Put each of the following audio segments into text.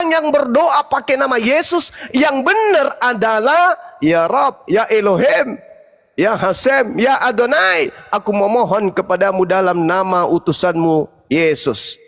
yang berdoa pakai nama Yesus yang benar adalah ya Rabb, ya Elohim, ya Hasem, ya Adonai. Aku memohon kepadamu dalam nama utusanmu Yesus.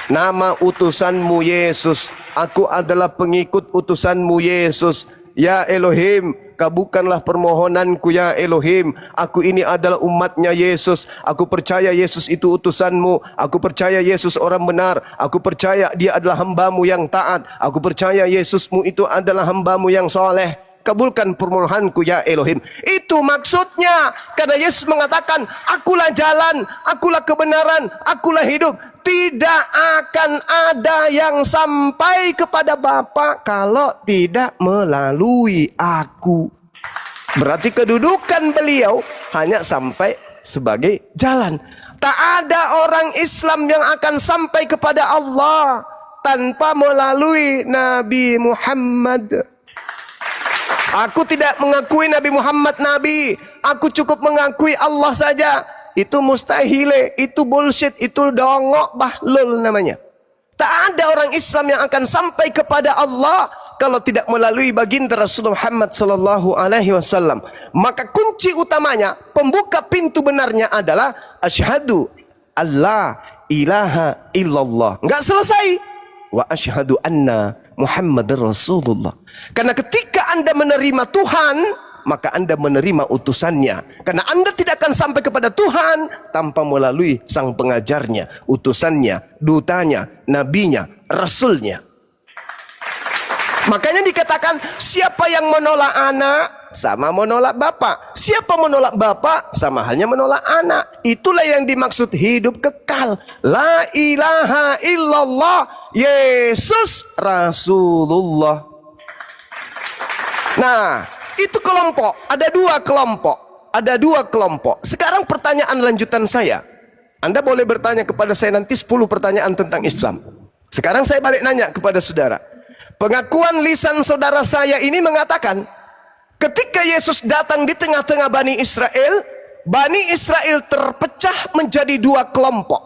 Nama utusanmu Yesus. Aku adalah pengikut utusanmu Yesus. Ya Elohim, kabulkanlah permohonanku ya Elohim. Aku ini adalah umatnya Yesus. Aku percaya Yesus itu utusanmu. Aku percaya Yesus orang benar. Aku percaya dia adalah hambamu yang taat. Aku percaya Yesusmu itu adalah hambamu yang soleh. Kabulkan permohonanku ya Elohim. Itu maksudnya. Karena Yesus mengatakan, akulah jalan, akulah kebenaran, akulah hidup. Tidak akan ada yang sampai kepada Bapa kalau tidak melalui aku. Berarti kedudukan beliau hanya sampai sebagai jalan. Tak ada orang Islam yang akan sampai kepada Allah tanpa melalui Nabi Muhammad. Aku tidak mengakui Nabi Muhammad Nabi. Aku cukup mengakui Allah saja. Itu mustahil, itu bullshit, itu dongok bahlul namanya. Tak ada orang Islam yang akan sampai kepada Allah kalau tidak melalui baginda Rasulullah Muhammad sallallahu alaihi wasallam. Maka kunci utamanya, pembuka pintu benarnya adalah asyhadu alla ilaha illallah. Enggak selesai. Wa asyhadu anna Muhammadar Rasulullah. Karena ketika Anda menerima Tuhan, maka Anda menerima utusannya. Karena Anda tidak akan sampai kepada Tuhan tanpa melalui sang pengajarnya, utusannya, dutanya, nabinya, rasulnya. Makanya dikatakan, siapa yang menolak anak sama menolak bapak. Siapa menolak bapak sama halnya menolak anak. Itulah yang dimaksud hidup kekal. La ilaha illallah Yesus Rasulullah. Nah, itu kelompok, ada dua kelompok. Sekarang pertanyaan lanjutan saya. Anda boleh bertanya kepada saya nanti 10 pertanyaan tentang Islam. Sekarang saya balik nanya kepada saudara. Pengakuan lisan saudara saya ini mengatakan, ketika Yesus datang di tengah-tengah Bani Israel terpecah menjadi 2 kelompok.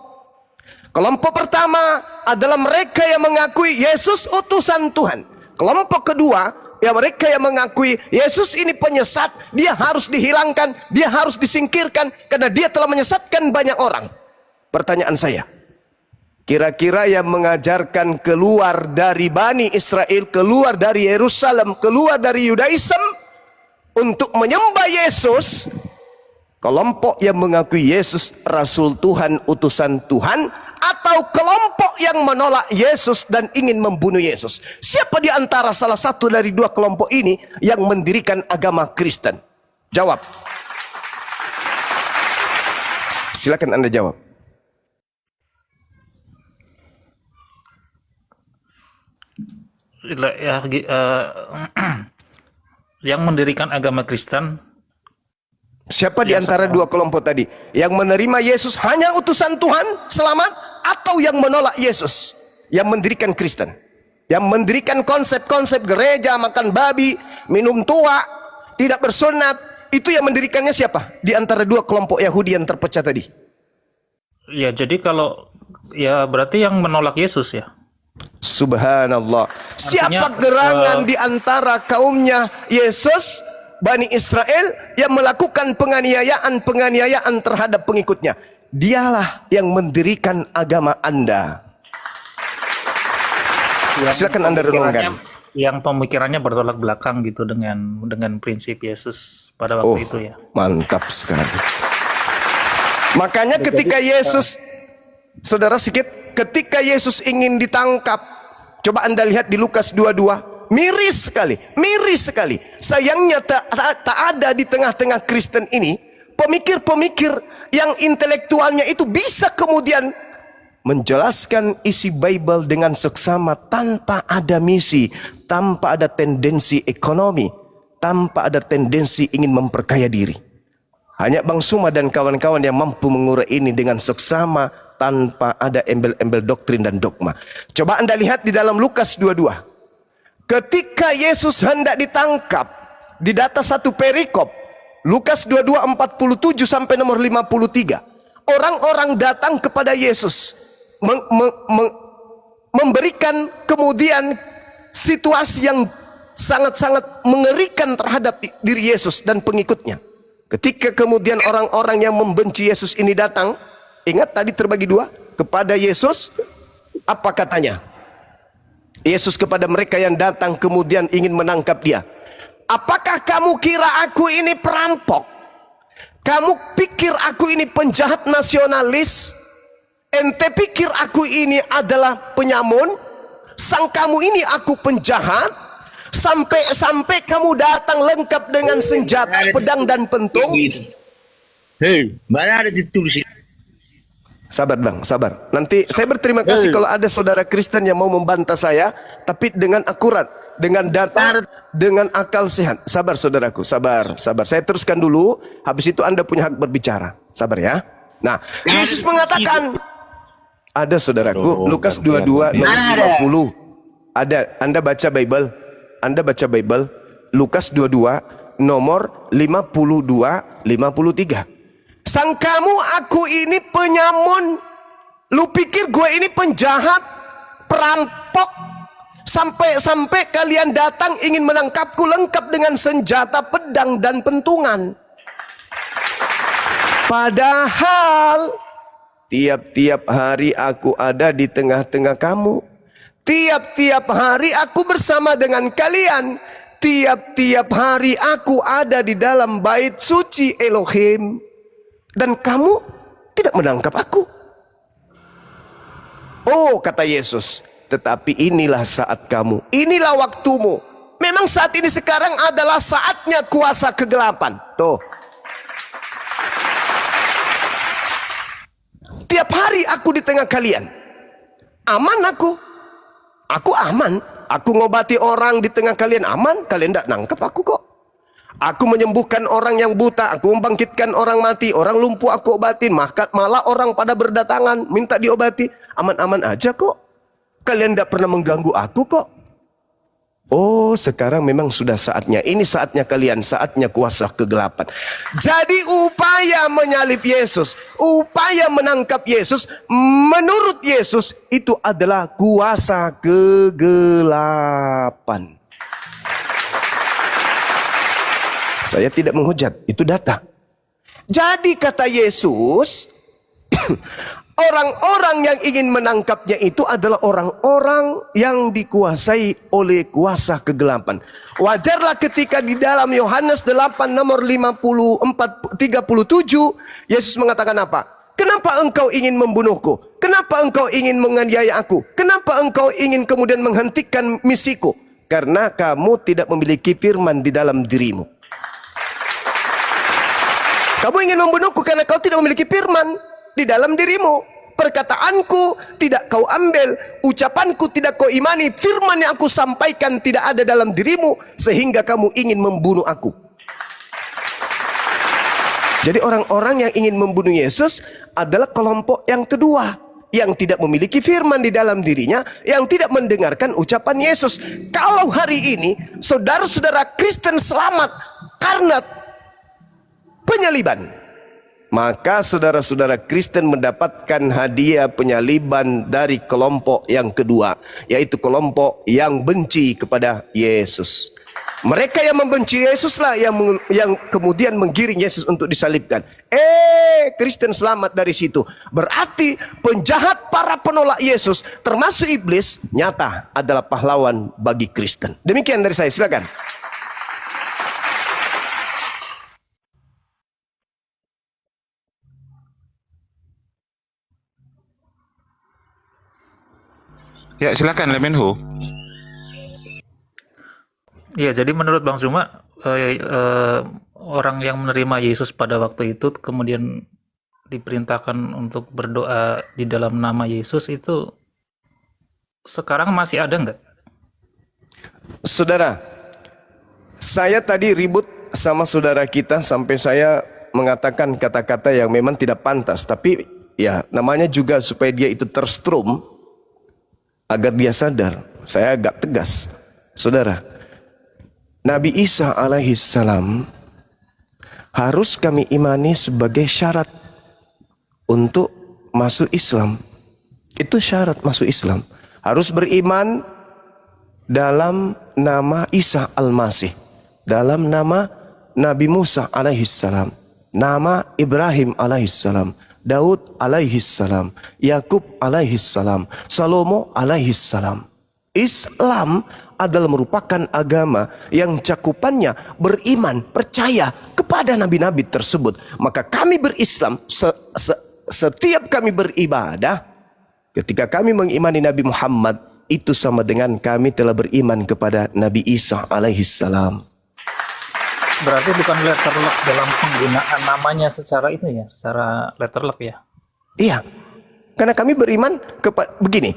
Kelompok pertama adalah mereka yang mengakui Yesus utusan Tuhan. Kelompok kedua, ya mereka yang mengakui Yesus ini penyesat, dia harus dihilangkan, dia harus disingkirkan karena dia telah menyesatkan banyak orang. Pertanyaan saya, kira-kira yang mengajarkan keluar dari Bani Israel, keluar dari Yerusalem, keluar dari Yudaism untuk menyembah Yesus, kelompok yang mengakui Yesus Rasul Tuhan, utusan Tuhan, atau kelompok yang menolak Yesus dan ingin membunuh Yesus? Siapa di antara salah satu dari 2 kelompok ini yang mendirikan agama Kristen? Jawab. Silakan Anda jawab. Yang mendirikan agama Kristen. Siapa di antara 2 kelompok tadi? Yang menerima Yesus hanya utusan Tuhan, selamat, atau yang menolak Yesus, yang mendirikan Kristen, yang mendirikan konsep-konsep gereja, makan babi, minum tua, tidak bersunat. Itu yang mendirikannya siapa? Di antara 2 kelompok Yahudi yang terpecah tadi. Ya, jadi kalau ya berarti yang menolak Yesus ya. Subhanallah. Siapa gerangan di antara kaumnya Yesus, Bani Israel, yang melakukan penganiayaan terhadap pengikutnya? Dialah yang mendirikan agama Anda. Silakan Anda renungkan. Yang pemikirannya bertolak belakang gitu dengan prinsip Yesus pada waktu itu ya. Mantap sekali. Makanya ketika Yesus, saudara ketika Yesus ingin ditangkap, coba Anda lihat di Lukas 22. Miris sekali. Sayangnya tak ada di tengah-tengah Kristen ini pemikir-pemikir yang intelektualnya itu bisa kemudian menjelaskan isi Bible dengan seksama tanpa ada misi, tanpa ada tendensi ekonomi, tanpa ada tendensi ingin memperkaya diri. Hanya Bang Suma dan kawan-kawan yang mampu mengurai ini dengan seksama tanpa ada embel-embel doktrin dan dogma. Coba Anda lihat di dalam Lukas 22. Ketika Yesus hendak ditangkap, di data 1 perikop, Lukas 22:47 sampai nomor 53. Orang-orang datang kepada Yesus memberikan kemudian situasi yang sangat-sangat mengerikan terhadap diri Yesus dan pengikutnya. Ketika kemudian orang-orang yang membenci Yesus ini datang, ingat tadi terbagi dua, kepada Yesus, apa katanya? Yesus kepada mereka yang datang kemudian ingin menangkap dia. Apakah kamu kira aku ini perampok? Kamu pikir aku ini penjahat nasionalis? Ente pikir aku ini adalah penyamun? Sang kamu ini aku penjahat? Sampai kamu datang lengkap dengan senjata, pedang dan pentung. Hei, mana ada ditulis? Sabar bang, sabar. Nanti saya berterima kasih kalau ada saudara Kristen yang mau membantah saya, tapi dengan akurat, dengan data, dengan akal sehat. Sabar saudaraku, sabar. Saya teruskan dulu, habis itu Anda punya hak berbicara. Sabar ya. Nah, Yesus mengatakan, ada saudaraku, Lukas 22 nomor 50. Ada, Anda baca Bible. Lukas 22 nomor 52 53. Sang kamu aku ini penyamun. Lu pikir gue ini penjahat, perampok, sampai kalian datang ingin menangkapku lengkap dengan senjata, pedang dan pentungan. Padahal tiap-tiap hari aku ada di tengah-tengah kamu. Tiap-tiap hari aku bersama dengan kalian. Tiap-tiap hari aku ada di dalam bait suci Elohim. Dan kamu tidak menangkap aku. Oh, kata Yesus, tetapi inilah saat kamu. Inilah waktumu. Memang saat ini sekarang adalah saatnya kuasa kegelapan. Tuh. Tiap hari aku di tengah kalian. Aman aku. Aku aman, aku ngobati orang di tengah kalian aman, kalian tidak nangkep aku kok. Aku menyembuhkan orang yang buta, aku membangkitkan orang mati, orang lumpuh aku obatin, malah orang pada berdatangan minta diobati, aman-aman aja kok. Kalian tidak pernah mengganggu aku kok. Oh, sekarang memang sudah saatnya. Ini saatnya kalian, saatnya kuasa kegelapan. Jadi upaya menyalib Yesus, upaya menangkap Yesus, menurut Yesus itu adalah kuasa kegelapan. Saya tidak menghujat, itu data. Jadi kata Yesus, orang-orang yang ingin menangkapnya itu adalah orang-orang yang dikuasai oleh kuasa kegelapan. Wajarlah ketika di dalam Yohanes 8 nomor 37 Yesus mengatakan apa? Kenapa engkau ingin membunuhku? Kenapa engkau ingin menganiaya aku? Kenapa engkau ingin kemudian menghentikan misiku? Karena kamu tidak memiliki firman di dalam dirimu. Kamu ingin membunuhku karena kau tidak memiliki firman di dalam dirimu. Perkataanku tidak kau ambil, ucapanku tidak kau imani, firman yang aku sampaikan tidak ada dalam dirimu, sehingga kamu ingin membunuh aku. Jadi orang-orang yang ingin membunuh Yesus adalah kelompok yang kedua, yang tidak memiliki firman di dalam dirinya, yang tidak mendengarkan ucapan Yesus. Kalau hari ini saudara-saudara Kristen selamat karena penyaliban, maka saudara-saudara Kristen mendapatkan hadiah penyaliban dari kelompok yang kedua, yaitu kelompok yang benci kepada Yesus. Mereka yang membenci Yesus lah yang kemudian menggiring Yesus untuk disalibkan. Kristen selamat dari situ. Berarti penjahat, para penolak Yesus termasuk iblis nyata adalah pahlawan bagi Kristen. Demikian dari saya, silakan. Ya, silakan Lemenhu. Iya, jadi menurut Bang Zuma, orang yang menerima Yesus pada waktu itu kemudian diperintahkan untuk berdoa di dalam nama Yesus itu sekarang masih ada nggak? Saudara, saya tadi ribut sama saudara kita sampai saya mengatakan kata-kata yang memang tidak pantas, tapi ya namanya juga supaya dia itu terstrum agar dia sadar. Saya agak tegas. Saudara, Nabi Isa alaihissalam harus kami imani sebagai syarat untuk masuk Islam. Itu syarat masuk Islam. Harus beriman dalam nama Isa Al-Masih, dalam nama Nabi Musa alaihissalam, nama Ibrahim alaihissalam, Daud alaihissalam, Yakub alaihissalam, Salomo alaihissalam. Islam adalah merupakan agama yang cakupannya beriman, percaya kepada nabi-nabi tersebut. Maka kami berislam, setiap kami beribadah, ketika kami mengimani Nabi Muhammad, itu sama dengan kami telah beriman kepada Nabi Isa alaihissalam. Berarti bukan letterlock dalam penggunaan namanya secara ini ya, secara letterlock ya. Iya, karena kami beriman kepada begini.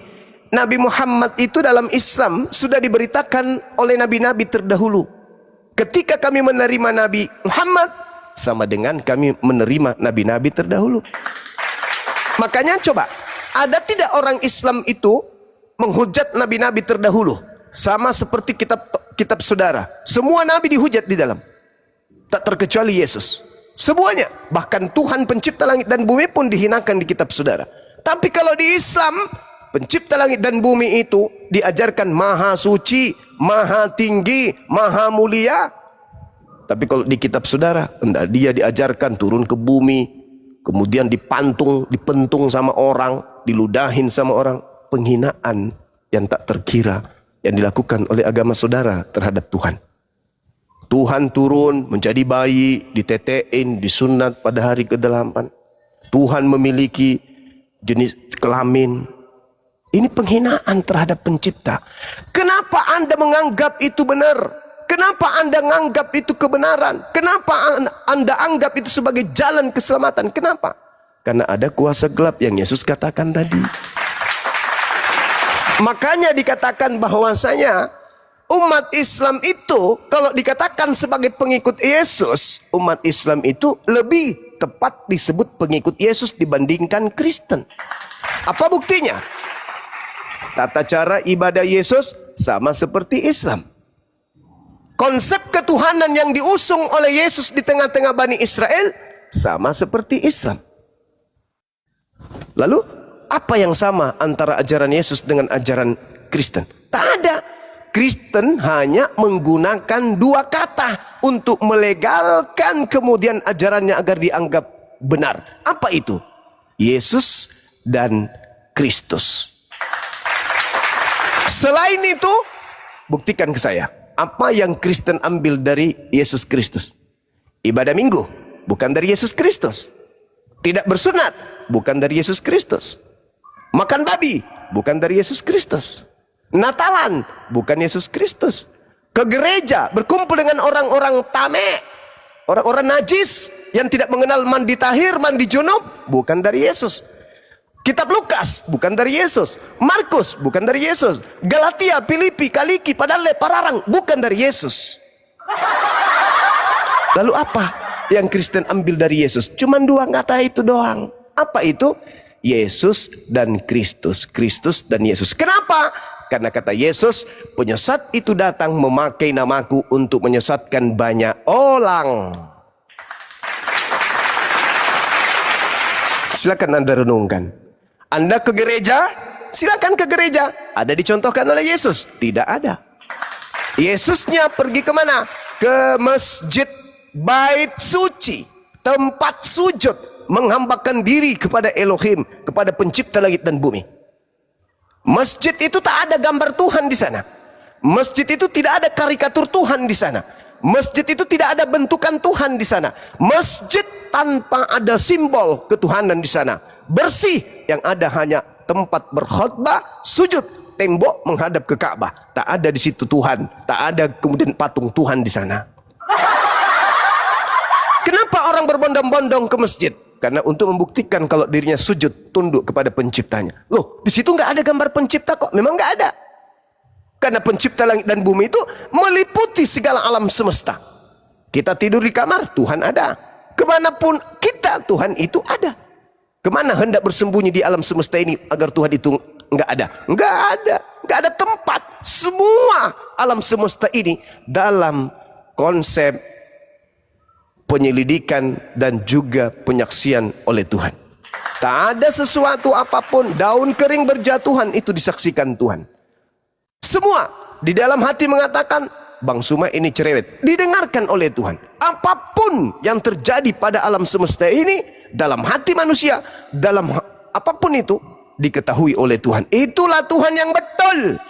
Nabi Muhammad itu dalam Islam sudah diberitakan oleh nabi-nabi terdahulu. Ketika kami menerima Nabi Muhammad, sama dengan kami menerima nabi-nabi terdahulu. Makanya coba, ada tidak orang Islam itu menghujat nabi-nabi terdahulu? Sama seperti kitab saudara. Semua nabi dihujat di dalam. Tak terkecuali Yesus. Semuanya. Bahkan Tuhan pencipta langit dan bumi pun dihinakan di kitab saudara. Tapi kalau di Islam, pencipta langit dan bumi itu diajarkan maha suci, maha tinggi, maha mulia. Tapi kalau di kitab saudara, entah dia diajarkan turun ke bumi, kemudian dipentung sama orang, diludahin sama orang. Penghinaan yang tak terkira yang dilakukan oleh agama saudara terhadap Tuhan. Tuhan turun menjadi bayi, ditetein, disunat pada hari ke-8. Tuhan memiliki jenis kelamin. Ini penghinaan terhadap pencipta. Kenapa Anda menganggap itu benar? Kenapa Anda menganggap itu kebenaran? Kenapa Anda anggap itu sebagai jalan keselamatan? Kenapa? Karena ada kuasa gelap yang Yesus katakan tadi. Makanya dikatakan bahwasanya umat Islam itu kalau dikatakan sebagai pengikut Yesus, umat Islam itu lebih tepat disebut pengikut Yesus dibandingkan Kristen. Apa buktinya? Tata cara ibadah Yesus sama seperti Islam. Konsep ketuhanan yang diusung oleh Yesus di tengah-tengah Bani Israel sama seperti Islam. Lalu apa yang sama antara ajaran Yesus dengan ajaran Kristen? Tak ada. Kristen hanya menggunakan dua kata untuk melegalkan kemudian ajarannya agar dianggap benar. Apa itu? Yesus dan Kristus. Selain itu, buktikan ke saya. Apa yang Kristen ambil dari Yesus Kristus? Ibadah minggu, bukan dari Yesus Kristus. Tidak bersunat, bukan dari Yesus Kristus. Makan babi, bukan dari Yesus Kristus. Natalan, bukan Yesus Kristus. Ke gereja, berkumpul dengan orang-orang tame, orang-orang najis yang tidak mengenal mandi tahir, mandi junub, bukan dari Yesus. Kitab Lukas, bukan dari Yesus. Markus, bukan dari Yesus. Galatia, Filipi, Kaliki, Padale, Pararang, bukan dari Yesus. Lalu apa yang Kristen ambil dari Yesus? Cuman dua kata itu doang. Apa itu? Yesus dan Kristus. Kristus dan Yesus. Kenapa? Karena kata Yesus, penyesat itu datang memakai namaku untuk menyesatkan banyak orang. Silakan Anda renungkan. Anda ke gereja, silakan ke gereja. Ada dicontohkan oleh Yesus? Tidak ada. Yesusnya pergi kemana? Ke masjid, bait suci, tempat sujud, menghambakan diri kepada Elohim, kepada pencipta langit dan bumi. Masjid itu tak ada gambar Tuhan di sana. Masjid itu tidak ada karikatur Tuhan di sana. Masjid itu tidak ada bentukan Tuhan di sana. Masjid tanpa ada simbol ketuhanan di sana. Bersih, yang ada hanya tempat berkhutbah, sujud, tembok menghadap ke Ka'bah. Tak ada di situ Tuhan, tak ada kemudian patung Tuhan di sana. Kenapa orang berbondong-bondong ke masjid? Karena untuk membuktikan kalau dirinya sujud, tunduk kepada penciptanya. Loh, di situ nggak ada gambar pencipta kok. Memang nggak ada. Karena pencipta langit dan bumi itu meliputi segala alam semesta. Kita tidur di kamar, Tuhan ada. Kemanapun kita, Tuhan itu ada. Kemana hendak bersembunyi di alam semesta ini agar Tuhan itu nggak ada? Nggak ada. Nggak ada tempat. Semua alam semesta ini dalam konsep penyelidikan dan juga penyaksian oleh Tuhan. Tak ada sesuatu apapun, daun kering berjatuhan itu disaksikan Tuhan. Semua di dalam hati mengatakan, Bang Suma ini cerewet. Didengarkan oleh Tuhan. Apapun yang terjadi pada alam semesta ini, dalam hati manusia, dalam apapun itu, diketahui oleh Tuhan. Itulah Tuhan yang betul.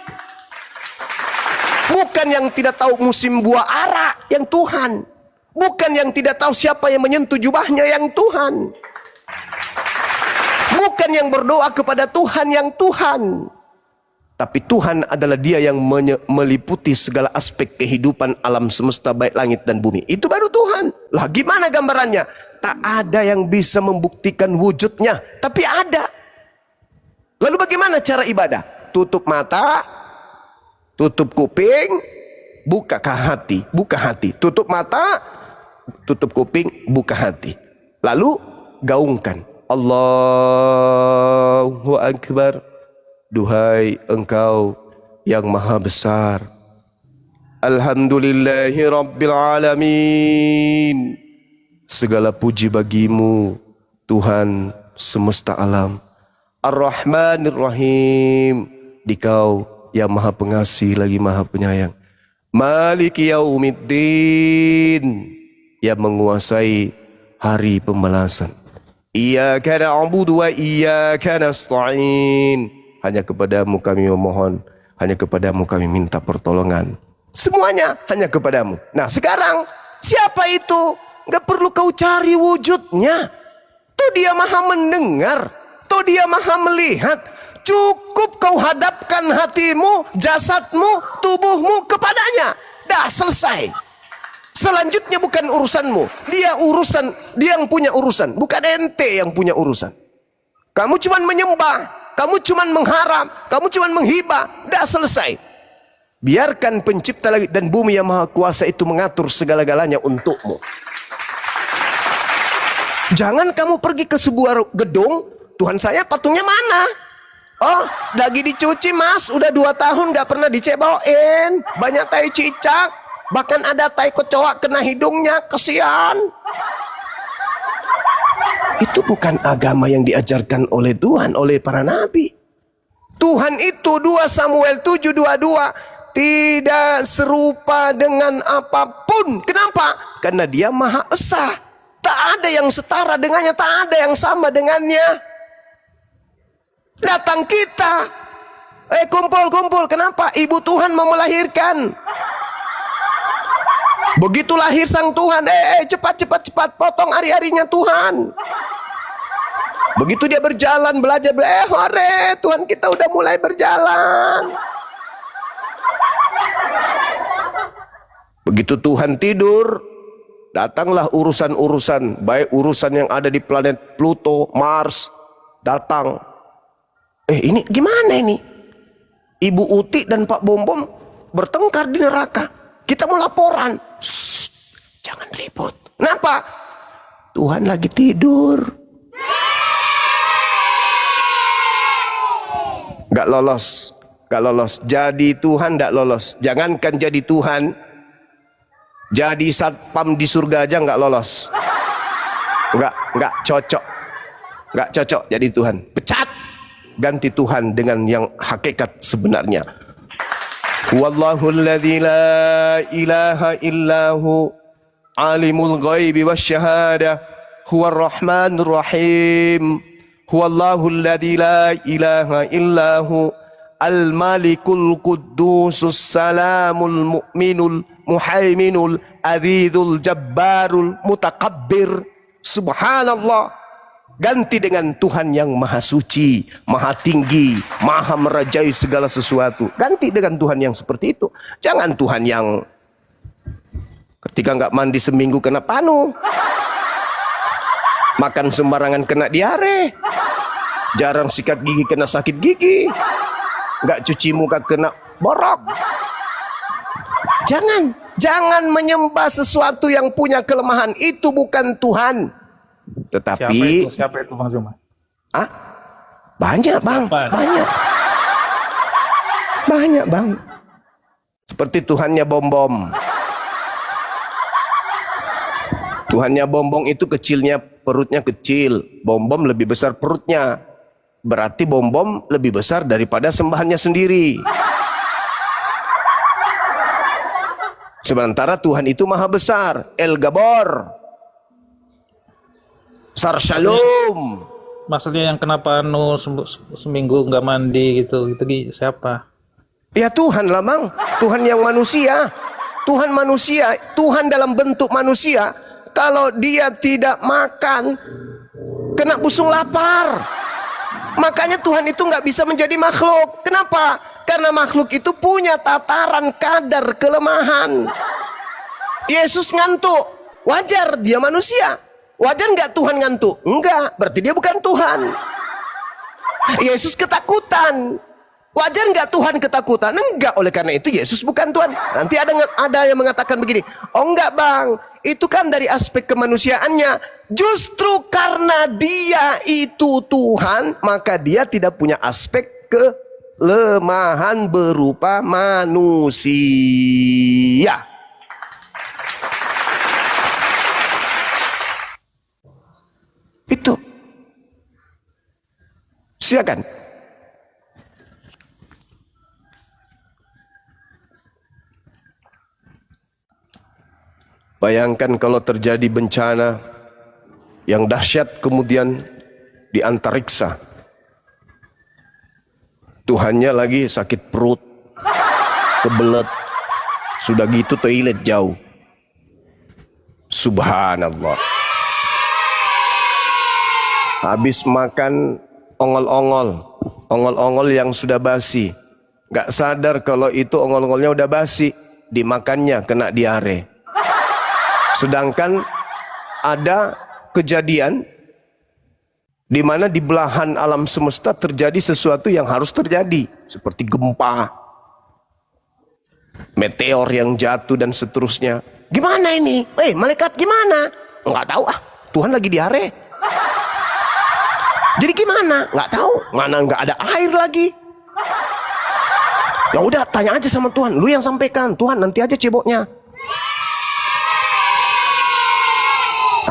Bukan yang tidak tahu musim buah ara, yang Tuhan. Bukan yang tidak tahu siapa yang menyentuh jubahnya, yang Tuhan. Bukan yang berdoa kepada Tuhan, yang Tuhan. Tapi Tuhan adalah dia yang meliputi segala aspek kehidupan alam semesta, baik langit dan bumi. Itu baru Tuhan. Lah gimana gambarannya? Tak ada yang bisa membuktikan wujudnya, tapi ada. Lalu bagaimana cara ibadah? Tutup mata, tutup kuping, buka hati. Buka hati. Tutup mata, tutup kuping, buka hati. Lalu gaungkan. Allahu Akbar. Duhai Engkau yang Maha Besar. Alhamdulillahi Rabbil Alamin. Segala puji bagimu, Tuhan semesta alam. Ar-Rahmanir Rahim. Dikau yang Maha Pengasih lagi Maha Penyayang. Maliki Yaumiddin. Yang menguasai hari pembalasan. Iyyaka na'budu wa iyyaka nasta'in. Hanya kepadamu kami memohon, hanya kepadamu kami minta pertolongan. Semuanya hanya kepadamu. Nah sekarang, siapa itu? Gak perlu kau cari wujudnya. Tuh dia Maha mendengar, tuh dia Maha melihat. Cukup kau hadapkan hatimu, jasadmu, tubuhmu kepadanya. Dah selesai. Selanjutnya bukan urusanmu. Dia yang punya urusan, bukan ente yang punya urusan. Kamu cuman menyembah, kamu cuman mengharap, kamu cuman menghibah, dah selesai. Biarkan pencipta langit dan bumi yang Maha Kuasa itu mengatur segala-galanya untukmu. Jangan kamu pergi ke sebuah gedung, Tuhan saya patungnya mana? Oh, lagi dicuci mas, udah 2 tahun gak pernah dicebokin, banyak tai cicak. Bahkan ada tai kecoa kena hidungnya, kesian. Itu bukan agama yang diajarkan oleh Tuhan, oleh para nabi. Tuhan itu 2 Samuel 7:22 tidak serupa dengan apapun. Kenapa? Karena dia Maha Esa. Tak ada yang setara dengannya, tak ada yang sama dengannya. Datang kita, kumpul. Kenapa? Ibu Tuhan mau melahirkan. Begitu lahir sang Tuhan, cepat, potong hari-harinya Tuhan. Begitu dia berjalan, belajar, hore, Tuhan kita udah mulai berjalan. Begitu Tuhan tidur, datanglah urusan-urusan, baik urusan yang ada di planet Pluto, Mars, datang. Ini gimana ini? Ibu Uti dan Pak Bom Bom bertengkar di neraka. Kita mau laporan. Shh, jangan ribut. Kenapa? Tuhan lagi tidur. Gak lolos. Jadi Tuhan gak lolos. Jangankan jadi Tuhan, jadi satpam di surga aja gak lolos. Gak cocok. Gak cocok jadi Tuhan. Pecat. Ganti Tuhan dengan yang hakikat sebenarnya. Wallahu alladzi la ilaha illahu alimul ghaibi wasyahadah huwar rahmanur rahim. Huwallahu alladzi la ilaha illahu al malikul quddusus salamul mu'minul muhaiminul azizul jabbarul mutakabbir. Subhanallah. Ganti dengan Tuhan yang maha suci, maha tinggi, maha merajai segala sesuatu. Ganti dengan Tuhan yang seperti itu. Jangan Tuhan yang ketika nggak mandi seminggu kena panu, makan sembarangan kena diare, jarang sikat gigi kena sakit gigi, nggak cuci muka kena borok. Jangan menyembah sesuatu yang punya kelemahan. Itu bukan Tuhan. Tetapi siapa itu Bang Zuma? Banyak bang. Seperti Tuhannya Bom-Bom. Tuhannya Bom-Bom itu kecilnya perutnya kecil, bom-bom lebih besar perutnya. Berarti bom-bom lebih besar daripada sembahannya sendiri. Sementara Tuhan itu maha besar, El Gabor, Sar Shalom. Maksudnya yang kenapa Nuh seminggu nggak mandi gitu, itu siapa? Ya Tuhan lah bang, Tuhan yang manusia, Tuhan manusia, Tuhan dalam bentuk manusia. Kalau dia tidak makan, kena busung lapar. Makanya Tuhan itu nggak bisa menjadi makhluk. Kenapa? Karena makhluk itu punya tataran kadar kelemahan. Yesus ngantuk, wajar dia manusia. Wajar nggak Tuhan ngantuk? Enggak, berarti dia bukan Tuhan. Yesus ketakutan, wajar nggak Tuhan ketakutan? Enggak, oleh karena itu Yesus bukan Tuhan. Nanti ada yang mengatakan begini, oh enggak bang, itu kan dari aspek kemanusiaannya. Justru karena dia itu Tuhan, maka dia tidak punya aspek kelemahan berupa manusia. Itu. Silakan. Bayangkan kalau terjadi bencana yang dahsyat kemudian di antariksa. Tuhannya lagi sakit perut, kebelet, sudah gitu toilet jauh. Subhanallah. Habis makan ongol-ongol yang sudah basi. Gak sadar kalau itu ongol-ongolnya udah basi, dimakannya kena diare. Sedangkan ada kejadian di mana di belahan alam semesta terjadi sesuatu yang harus terjadi, seperti gempa, meteor yang jatuh dan seterusnya. Gimana ini? Malaikat gimana? Nggak tahu Tuhan lagi diare. Jadi gimana? Nggak tahu. Mana nggak ada air lagi. Ya udah, tanya aja sama Tuhan. Lu yang sampaikan, Tuhan nanti aja ceboknya.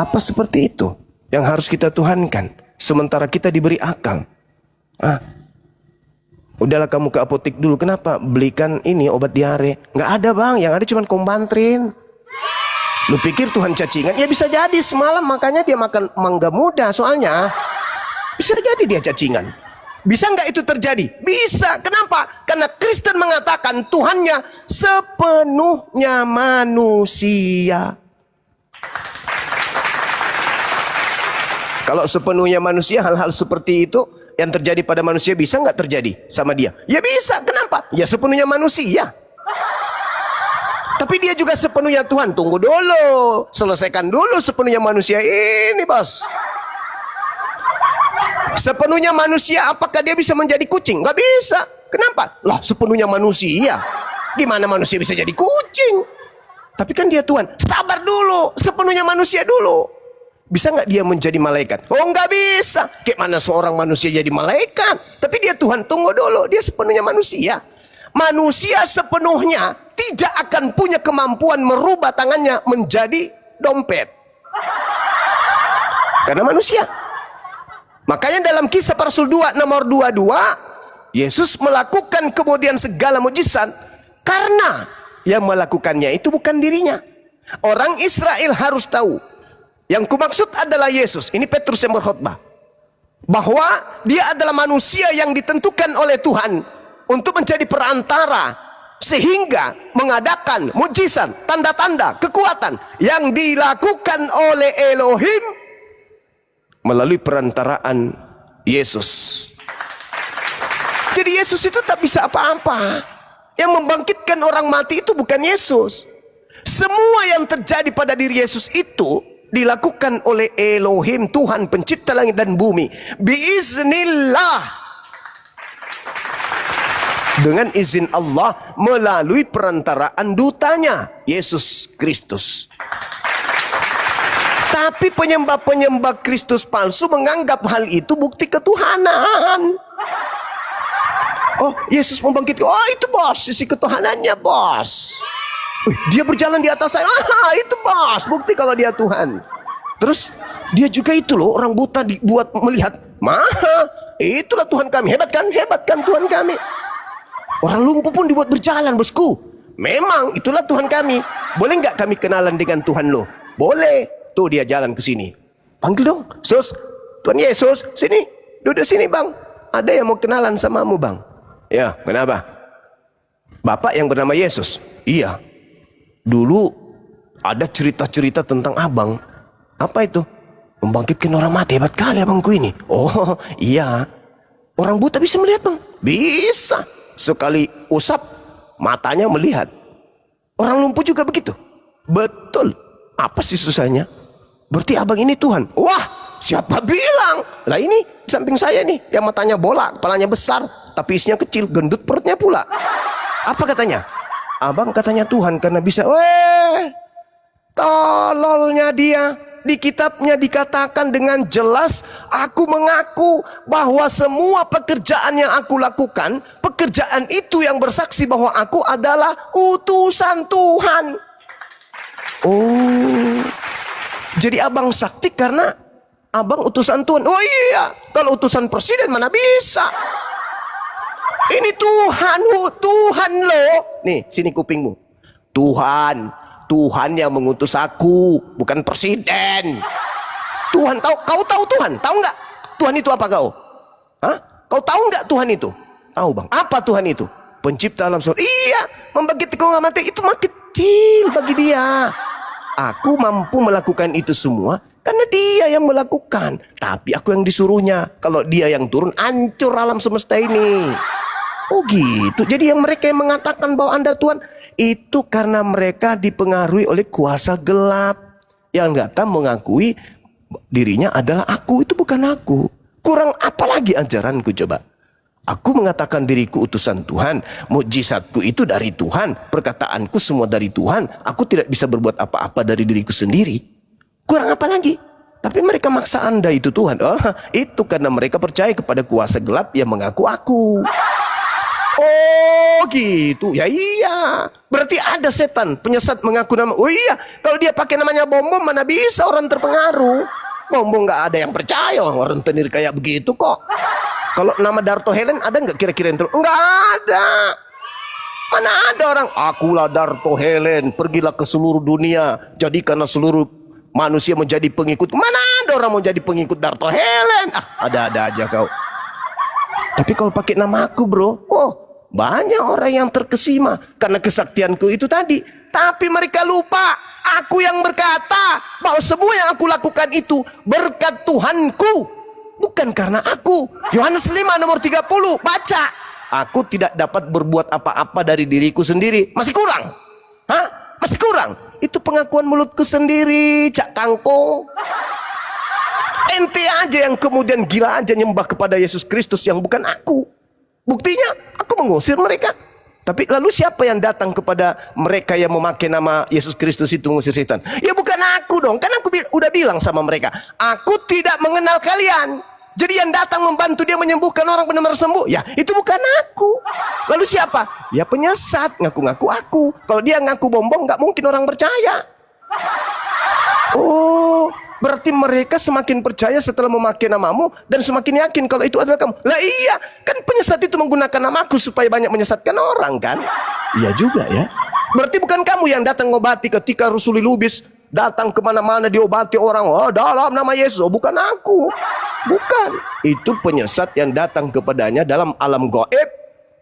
Apa seperti itu yang harus kita tuhankan sementara kita diberi akal? Udahlah kamu ke apotek dulu. Kenapa? Belikan ini obat diare. Nggak ada bang, yang ada cuma kombantrin. Lu pikir Tuhan cacingan? Ya bisa jadi semalam makanya dia makan mangga muda soalnya. Bisa jadi dia cacingan. Bisa nggak itu terjadi? Bisa. Kenapa? Karena Kristen mengatakan Tuhannya sepenuhnya manusia. Kalau sepenuhnya manusia, hal-hal seperti itu yang terjadi pada manusia bisa nggak terjadi sama dia? Ya bisa. Kenapa? Ya sepenuhnya manusia. Tapi dia juga sepenuhnya Tuhan. Tunggu dulu, selesaikan dulu sepenuhnya manusia ini, bos. Sepenuhnya manusia, apakah dia bisa menjadi kucing? Nggak bisa. Kenapa? Lah sepenuhnya manusia. Gimana manusia bisa jadi kucing? Tapi kan dia Tuhan. Sabar dulu, sepenuhnya manusia dulu. Bisa nggak dia menjadi malaikat? Oh nggak bisa. Kayak mana seorang manusia jadi malaikat? Tapi dia Tuhan. Tunggu dulu, dia sepenuhnya manusia. Manusia sepenuhnya tidak akan punya kemampuan merubah tangannya menjadi dompet. Karena manusia. Makanya dalam Kisah para Rasul 2 nomor 22, Yesus melakukan kemudian segala mujizat karena yang melakukannya itu bukan dirinya. Orang Israel harus tahu, yang kumaksud adalah Yesus. Ini Petrus yang berkhotbah, bahwa dia adalah manusia yang ditentukan oleh Tuhan untuk menjadi perantara, sehingga mengadakan mujizat, tanda-tanda, kekuatan yang dilakukan oleh Elohim melalui perantaraan Yesus. Jadi Yesus itu tak bisa apa-apa. Yang membangkitkan orang mati itu bukan Yesus. Semua yang terjadi pada diri Yesus itu dilakukan oleh Elohim, Tuhan pencipta langit dan bumi, biiznillah, dengan izin Allah melalui perantaraan dutanya Yesus Kristus. Tapi penyembah-penyembah Kristus palsu menganggap hal itu bukti ketuhanan. Oh, Yesus membangkitkan. Oh, itu bos, sisi ketuhanannya bos. Dia berjalan di atas saya. Itu bos, bukti kalau dia Tuhan. Terus Dia juga itu loh, orang buta dibuat melihat. Maha, itulah Tuhan kami. Hebat kan Tuhan kami. Orang lumpuh pun dibuat berjalan, bosku. Memang itulah Tuhan kami. Boleh nggak kami kenalan dengan Tuhan lo? Boleh. Tuh dia jalan ke sini. Panggil dong, Sus. Tuhan Yesus, sini. Duduk sini bang. Ada yang mau kenalan samamu bang. Ya, kenapa? Bapak yang bernama Yesus. Iya. Dulu ada cerita-cerita tentang abang. Apa itu? Membangkitkan orang mati. Hebat kali abangku ini. Oh iya. Orang buta bisa melihat bang? Bisa. Sekali usap matanya melihat. Orang lumpuh juga begitu. Betul. Apa sih susahnya? Berarti abang ini Tuhan. Wah, siapa bilang? Lah ini di samping saya nih, yang matanya bola, kepalanya besar, tapi isinya kecil, gendut perutnya pula. Apa katanya? Abang katanya Tuhan karena bisa. Tololnya dia. Di kitabnya dikatakan dengan jelas, aku mengaku bahwa semua pekerjaan yang aku lakukan, pekerjaan itu yang bersaksi bahwa aku adalah utusan Tuhan. Oh, jadi abang sakti karena abang utusan Tuhan. Oh iya, kalau utusan presiden mana bisa. Ini Tuhan loh. Nih, sini kupingmu. Tuhan yang mengutus aku, bukan presiden. Tuhan tahu, kau tahu Tuhan? Tahu nggak? Tuhan itu apa kau? Hah? Kau tahu nggak Tuhan itu? Tahu bang. Apa Tuhan itu? Pencipta alam semesta. Iya, membangkitkan orang mati itu mah kecil bagi dia. Aku mampu melakukan itu semua karena dia yang melakukan. Tapi aku yang disuruhnya. Kalau dia yang turun, hancur alam semesta ini. Oh gitu. Jadi yang mereka yang mengatakan bahwa Anda Tuhan, itu karena mereka dipengaruhi oleh kuasa gelap. Yang datang mengakui dirinya adalah aku, itu bukan aku. Kurang apa lagi ajaranku coba? Aku mengatakan diriku utusan Tuhan, mukjizatku itu dari Tuhan, perkataanku semua dari Tuhan. Aku tidak bisa berbuat apa-apa dari diriku sendiri. Kurang apa lagi? Tapi mereka maksa Anda itu Tuhan. Oh, itu karena mereka percaya kepada kuasa gelap yang mengaku aku. Oh gitu. Ya iya. Berarti ada setan penyesat mengaku nama. Oh iya. Kalau dia pakai namanya Bom-Bom, mana bisa orang terpengaruh. Bom-Bom nggak ada yang percaya orang tenir kayak begitu kok. Kalau nama Darto Helen ada nggak kira-kira yang nggak ada. Mana ada orang, akulah Darto Helen, pergilah ke seluruh dunia, jadikanlah seluruh manusia menjadi pengikut. Mana ada orang mau jadi pengikut Darto Helen? Ada-ada aja kau. Tapi kalau pakai nama aku bro, banyak orang yang terkesima karena kesaktianku itu tadi. Tapi mereka lupa, aku yang berkata bahwa semua yang aku lakukan itu berkat Tuhanku, bukan karena aku. Yohanes 5 nomor 30, baca. Aku tidak dapat berbuat apa-apa dari diriku sendiri. Masih kurang? Hah? Masih kurang? Itu pengakuan mulutku sendiri, Cak Kangkung. Ente aja yang kemudian gila aja nyembah kepada Yesus Kristus yang bukan aku. Buktinya aku mengusir mereka. Tapi lalu siapa yang datang kepada mereka yang memakai nama Yesus Kristus itu mengusir setan? Ya bukan aku dong. Kan aku udah bilang sama mereka, aku tidak mengenal kalian. Jadi yang datang membantu dia menyembuhkan orang benar-benar sembuh, ya itu bukan aku. Lalu siapa? Ya penyesat, ngaku-ngaku aku. Kalau dia ngaku Bom-Bom, nggak mungkin orang percaya. Oh, berarti mereka semakin percaya setelah memakai namamu dan semakin yakin kalau itu adalah kamu. Lah iya, kan penyesat itu menggunakan namaku supaya banyak menyesatkan orang kan? Iya juga ya. Berarti bukan kamu yang datang ngobati ketika Rusuli Lubis datang kemana-mana diobati orang. Oh, dalam nama Yesus. Oh, bukan aku. Bukan. Itu penyesat yang datang kepadanya dalam alam gaib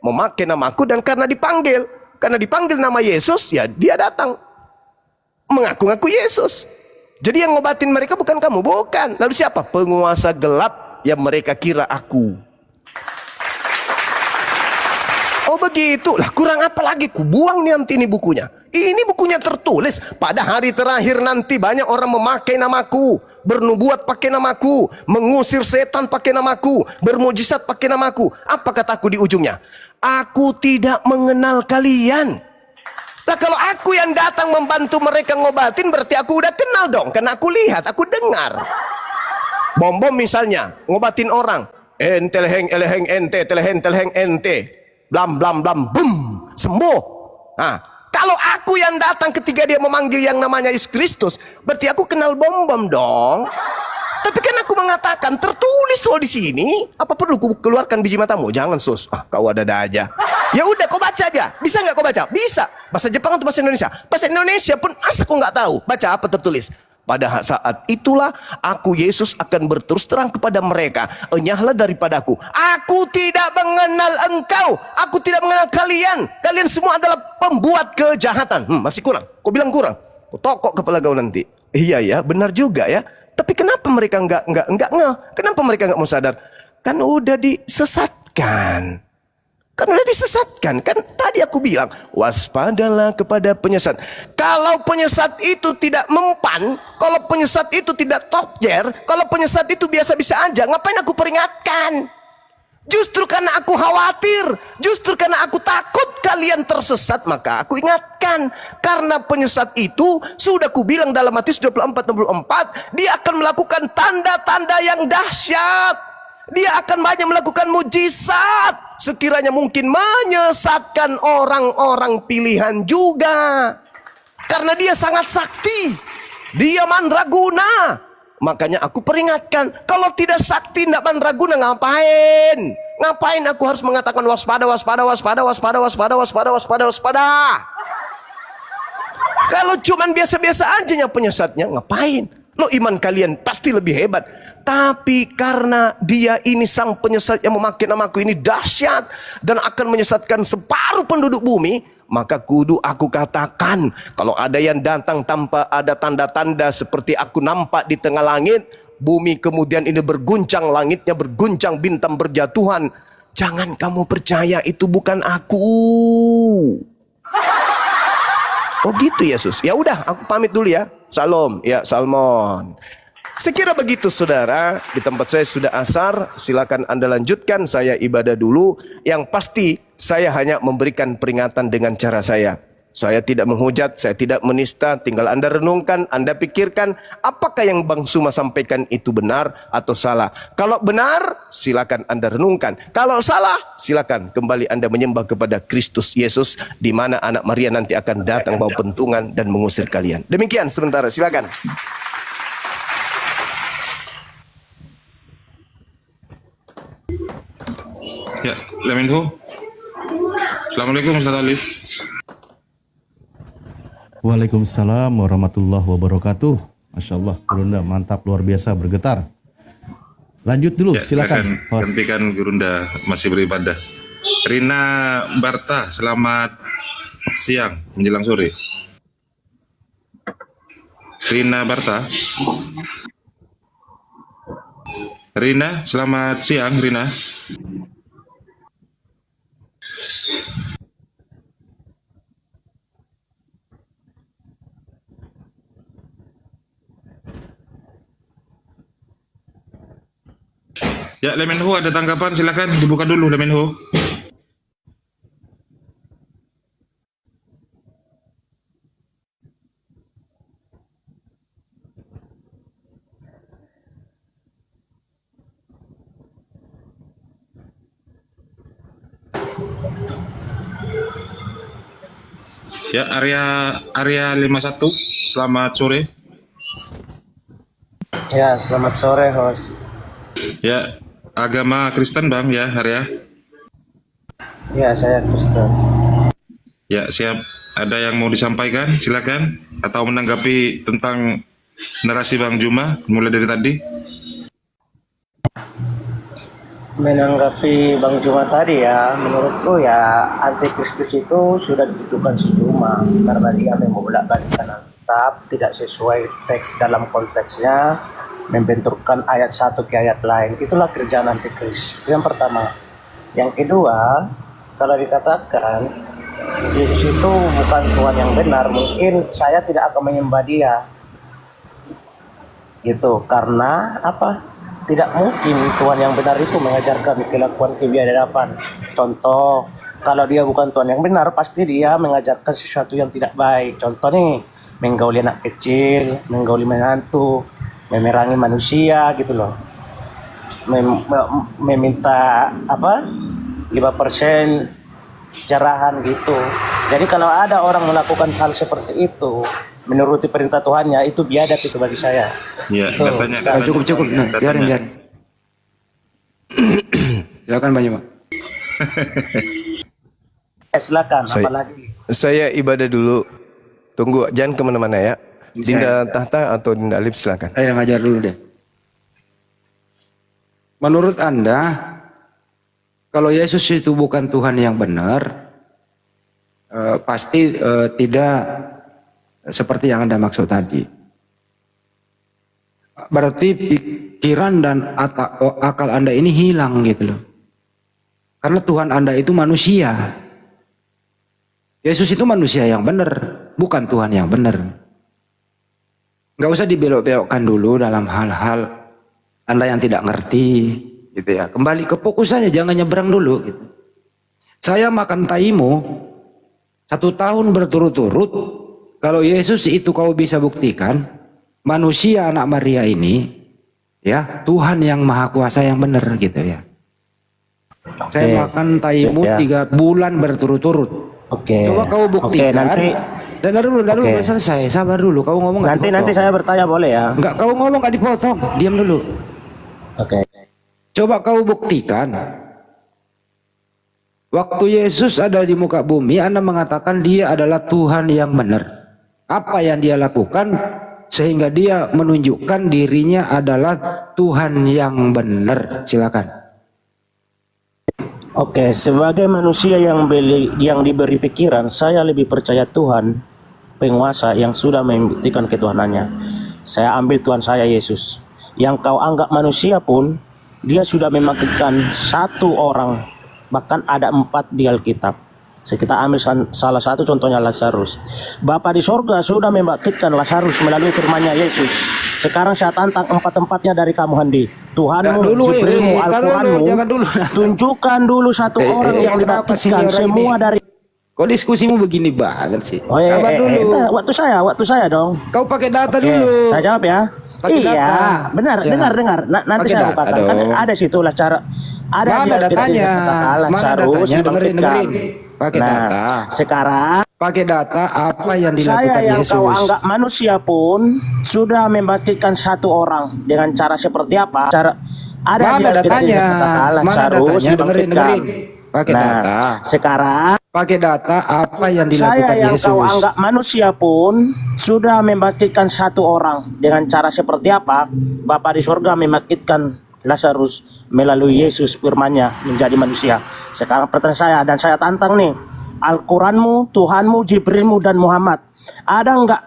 memakai namaku dan karena dipanggil. Karena dipanggil nama Yesus, ya dia datang mengaku-ngaku Yesus. Jadi yang ngobatin mereka bukan kamu, bukan. Lalu siapa? Penguasa gelap yang mereka kira aku. Oh begitu. Lah kurang apa lagi? Kubuang nih nanti ini bukunya. Ini bukunya tertulis pada hari terakhir nanti banyak orang memakai namaku, bernubuat pakai namaku, mengusir setan pakai namaku, bermujizat pakai namaku. Apa kataku di ujungnya? Aku tidak mengenal kalian. Nah kalau aku yang datang membantu mereka ngobatin, berarti aku udah kenal dong. Karena aku lihat, aku dengar. Bom-Bom misalnya, ngobatin orang. Ente leheng eleheng ente, teleheng teleheng ente. Blam blam blam, bum, sembuh. Nah, kalau aku yang datang ketika dia memanggil yang namanya Yesus Kristus, berarti aku kenal Bom-Bom dong. Tapi kan aku mengatakan tertulis loh di sini. Apa perlu ku keluarkan biji matamu? Jangan sus. Kau ada aja. Ya udah kau baca aja. Bisa nggak kau baca? Bisa. Bahasa Jepang atau bahasa Indonesia? Bahasa Indonesia pun masa kau nggak tahu? Baca apa tertulis. Pada saat itulah aku Yesus akan berterus terang kepada mereka. Enyahlah daripadaku. Aku tidak mengenal engkau. Aku tidak mengenal kalian. Kalian semua adalah pembuat kejahatan. Masih kurang. Kau bilang kurang. Kau tokok kepala kau nanti. Iya ya, benar juga ya. Tapi kenapa mereka enggak ngeh? Kenapa mereka enggak mau sadar? Kan udah disesatkan. Kan tadi aku bilang, waspadalah kepada penyesat. Kalau penyesat itu tidak mempan, kalau penyesat itu tidak tokjer, kalau penyesat itu biasa-biasa aja, ngapain aku peringatkan? Justru karena aku khawatir, justru karena aku takut kalian tersesat, maka aku ingatkan. Karena penyesat itu, sudah kubilang dalam Matius 24:64, dia akan melakukan tanda-tanda yang dahsyat. Dia akan banyak melakukan mujizat, sekiranya mungkin menyesatkan orang-orang pilihan juga. Karena dia sangat sakti, dia mandraguna. Makanya aku peringatkan, kalau tidak sakti, tidak mandraguna, ngapain? Ngapain aku harus mengatakan waspada, waspada, waspada, waspada, waspada, waspada, waspada, waspada? Kalau cuman biasa-biasa aja penyesatnya, ngapain? Lo iman kalian pasti lebih hebat. Tapi karena dia ini sang penyesat yang memakai namaku ini dahsyat dan akan menyesatkan separuh penduduk bumi, maka kudu aku katakan, kalau ada yang datang tanpa ada tanda-tanda seperti aku nampak di tengah langit, bumi kemudian ini berguncang, langitnya berguncang, bintang berjatuhan, jangan kamu percaya itu bukan aku. Oh gitu Yesus. Ya udah, aku pamit dulu ya. Salam, ya Salmon. Sekira begitu saudara, di tempat saya sudah asar, silakan Anda lanjutkan, saya ibadah dulu. Yang pasti saya hanya memberikan peringatan dengan cara saya. Saya tidak menghujat, saya tidak menista, tinggal Anda renungkan, Anda pikirkan apakah yang Bang Suma sampaikan itu benar atau salah. Kalau benar, silakan Anda renungkan. Kalau salah, silakan kembali Anda menyembah kepada Kristus Yesus, di mana anak Maria nanti akan datang bawa pentungan dan mengusir kalian. Demikian sementara, silakan. Ya, Lemenhu. Assalamualaikum Ustaz Alif. Waalaikumsalam warahmatullahi wabarakatuh. Masya Allah, Gurunda mantap, luar biasa, bergetar. Lanjut dulu, Ya, silakan. akan gantikan Gurunda masih beribadah. Rina Barta, selamat siang menjelang sore. Rina Barta. Rina, selamat siang Rina. Ya, Lemenhu ada tanggapan, silakan dibuka dulu Lemenhu. Ya, area 51, selamat sore. Ya, selamat sore, host. Ya, agama Kristen Bang ya, area. Ya, saya Kristen. Ya, siap. Ada yang mau disampaikan? Silakan. Atau menanggapi tentang narasi Bang Juma mulai dari tadi? Menanggapi Bang Juma tadi ya, menurutku ya antikristus itu sudah ditujukan si Juma karena dia membolak-balikkan Alkitab, tidak sesuai teks dalam konteksnya, membenturkan ayat satu ke ayat lain. Itulah kerjaan antikris. Itu yang pertama. Yang kedua, kalau dikatakan Yesus itu bukan Tuhan yang benar, mungkin saya tidak akan menyembah dia. Gitu, karena apa? Tidak mungkin Tuhan yang benar itu mengajarkan kelakuan kebiadaban. Contoh, kalau dia bukan Tuhan yang benar, pasti dia mengajarkan sesuatu yang tidak baik. Contoh nih, menggauli anak kecil, menggauli menantu, memerangi manusia gitu loh. Meminta 5% jarahan gitu. Jadi kalau ada orang melakukan hal seperti itu, menuruti perintah Tuhannya, itu biadab itu bagi saya. Ya, Tuh. datanya. Cukup. Nah, biarin. Silakan Pak Juma. Silakan, Saya- apalagi. Saya ibadah dulu. Tunggu, jangan kemana-mana ya. Dinda Tahta atau Dinda Alif silakan. Saya ngajar dulu deh. Menurut Anda, kalau Yesus itu bukan Tuhan yang benar, pasti tidak seperti yang Anda maksud tadi. Berarti pikiran dan akal Anda ini hilang gitu loh. Karena Tuhan Anda itu manusia. Yesus itu manusia yang benar, bukan Tuhan yang benar. Nggak usah dibelok-belokkan dulu dalam hal-hal Anda yang tidak ngerti, gitu ya. Kembali ke fokus saja, jangan nyebrang dulu. Gitu. Saya makan taimu 1 tahun berturut-turut. Kalau Yesus itu kau bisa buktikan, manusia anak Maria ini, ya Tuhan yang Maha Kuasa yang benar, gitu ya. Saya makan taimu Ya. 3 bulan berturut-turut. Oke. Coba kau buktikan. nanti Dan dulu Oke. selesai. Sabar dulu. Kau ngomong nggak nanti dipotong. saya bertanya boleh ya? Enggak, kau ngomong nggak dipotong. Diam dulu. Oke. Coba kau buktikan. Waktu Yesus ada di muka bumi, Anda mengatakan dia adalah Tuhan yang benar. Apa yang dia lakukan sehingga dia menunjukkan dirinya adalah Tuhan yang benar? Silakan. Oke, sebagai manusia yang diberi pikiran, saya lebih percaya Tuhan penguasa yang sudah membuktikan ketuhanannya. Saya ambil Tuhan saya Yesus. Yang kau anggap manusia pun, dia sudah membangkitkan 1 orang, bahkan ada 4 di Alkitab. Kita ambil salah satu contohnya Lazarus. Bapa di sorga sudah membangkitkan Lazarus melalui firman-Nya Yesus. Sekarang saya tantang 4-empatnya dari kamu Handi. Tuhanmu, Jibrilmu, Al-Quranmu, jangan dulu. tunjukkan dulu 1 orang yang kenapa sih dibangkitkan ini orang semua ini? dari. Kok diskusimu begini banget sih? Oh Sabar dulu. waktu saya dong. Kau pakai data Oke, dulu. saya jawab ya. Pakai Iya, data. benar, Ya. dengar. Nanti Pakai saya data bukakan. Kan dong. ada situ lah cara. Ada Mana di Alkitab datanya? dikatakan Mana Lazarus datanya? dibangkitkan. Dengerin. Pakai Nah, data. sekarang Pakai data apa yang saya dilakukan yang Yesus. kau anggap manusia pun sudah membangkitkan 1 orang dengan cara seperti apa? Cara ada di Mana Alkitab datanya? dikatakan Mana Lazarus datanya? dibangkitkan. Pakai Nah, data. sekarang Pakai data apa yang saya dilakukan yang Yesus. kau anggap manusia pun sudah membangkitkan 1 orang dengan cara seperti apa? Bapa di sorga membangkitkan Lazarus melalui Yesus firman-Nya menjadi manusia. Sekarang pertanyaan saya dan saya tantang nih, Al-Quranmu, Tuhanmu, Jibrilmu dan Muhammad, ada enggak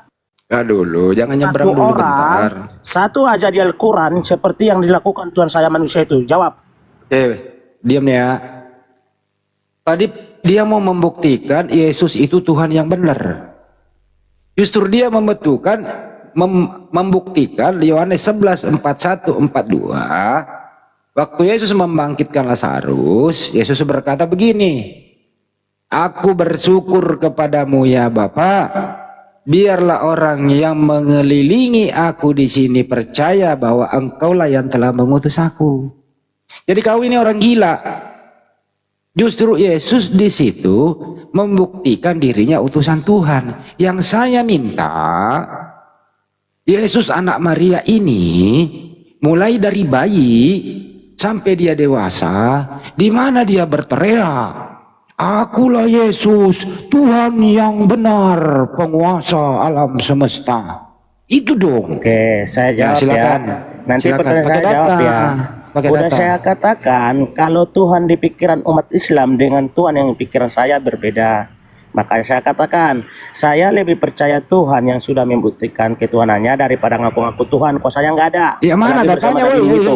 Nah dulu, jangan nyebrang 1 dulu orang, bentar. 1 aja di Al-Quran seperti yang dilakukan Tuhan saya manusia itu? Jawab. Diam ya. Tadi dia mau membuktikan Yesus itu Tuhan yang benar. Justru dia membuktikan Yohanes 11:41-42. Waktu Yesus membangkitkan Lazarus, Yesus berkata begini, Aku bersyukur kepadamu ya Bapa, biarlah orang yang mengelilingi aku di sini percaya bahwa engkaulah yang telah mengutus aku. Jadi kau ini orang gila. Justru Yesus di situ membuktikan dirinya utusan Tuhan. Yang saya minta, Yesus anak Maria ini mulai dari bayi sampai dia dewasa, di mana dia berteriak, Akulah Yesus, Tuhan yang benar, penguasa alam semesta. Itu dong. Oke, saya jawab silakan. ya. Nanti Silakan. pertanyaan Pakai saya jawab data. ya. Pakai Udah data. saya katakan kalau Tuhan di pikiran umat Islam dengan Tuhan yang di pikiran saya berbeda. Makanya saya katakan saya lebih percaya Tuhan yang sudah membuktikan ketuhanannya daripada ngaku-ngaku Tuhan. Kok saya nggak ada? Ya mana Apalagi bersama datanya, tadi woi, itu.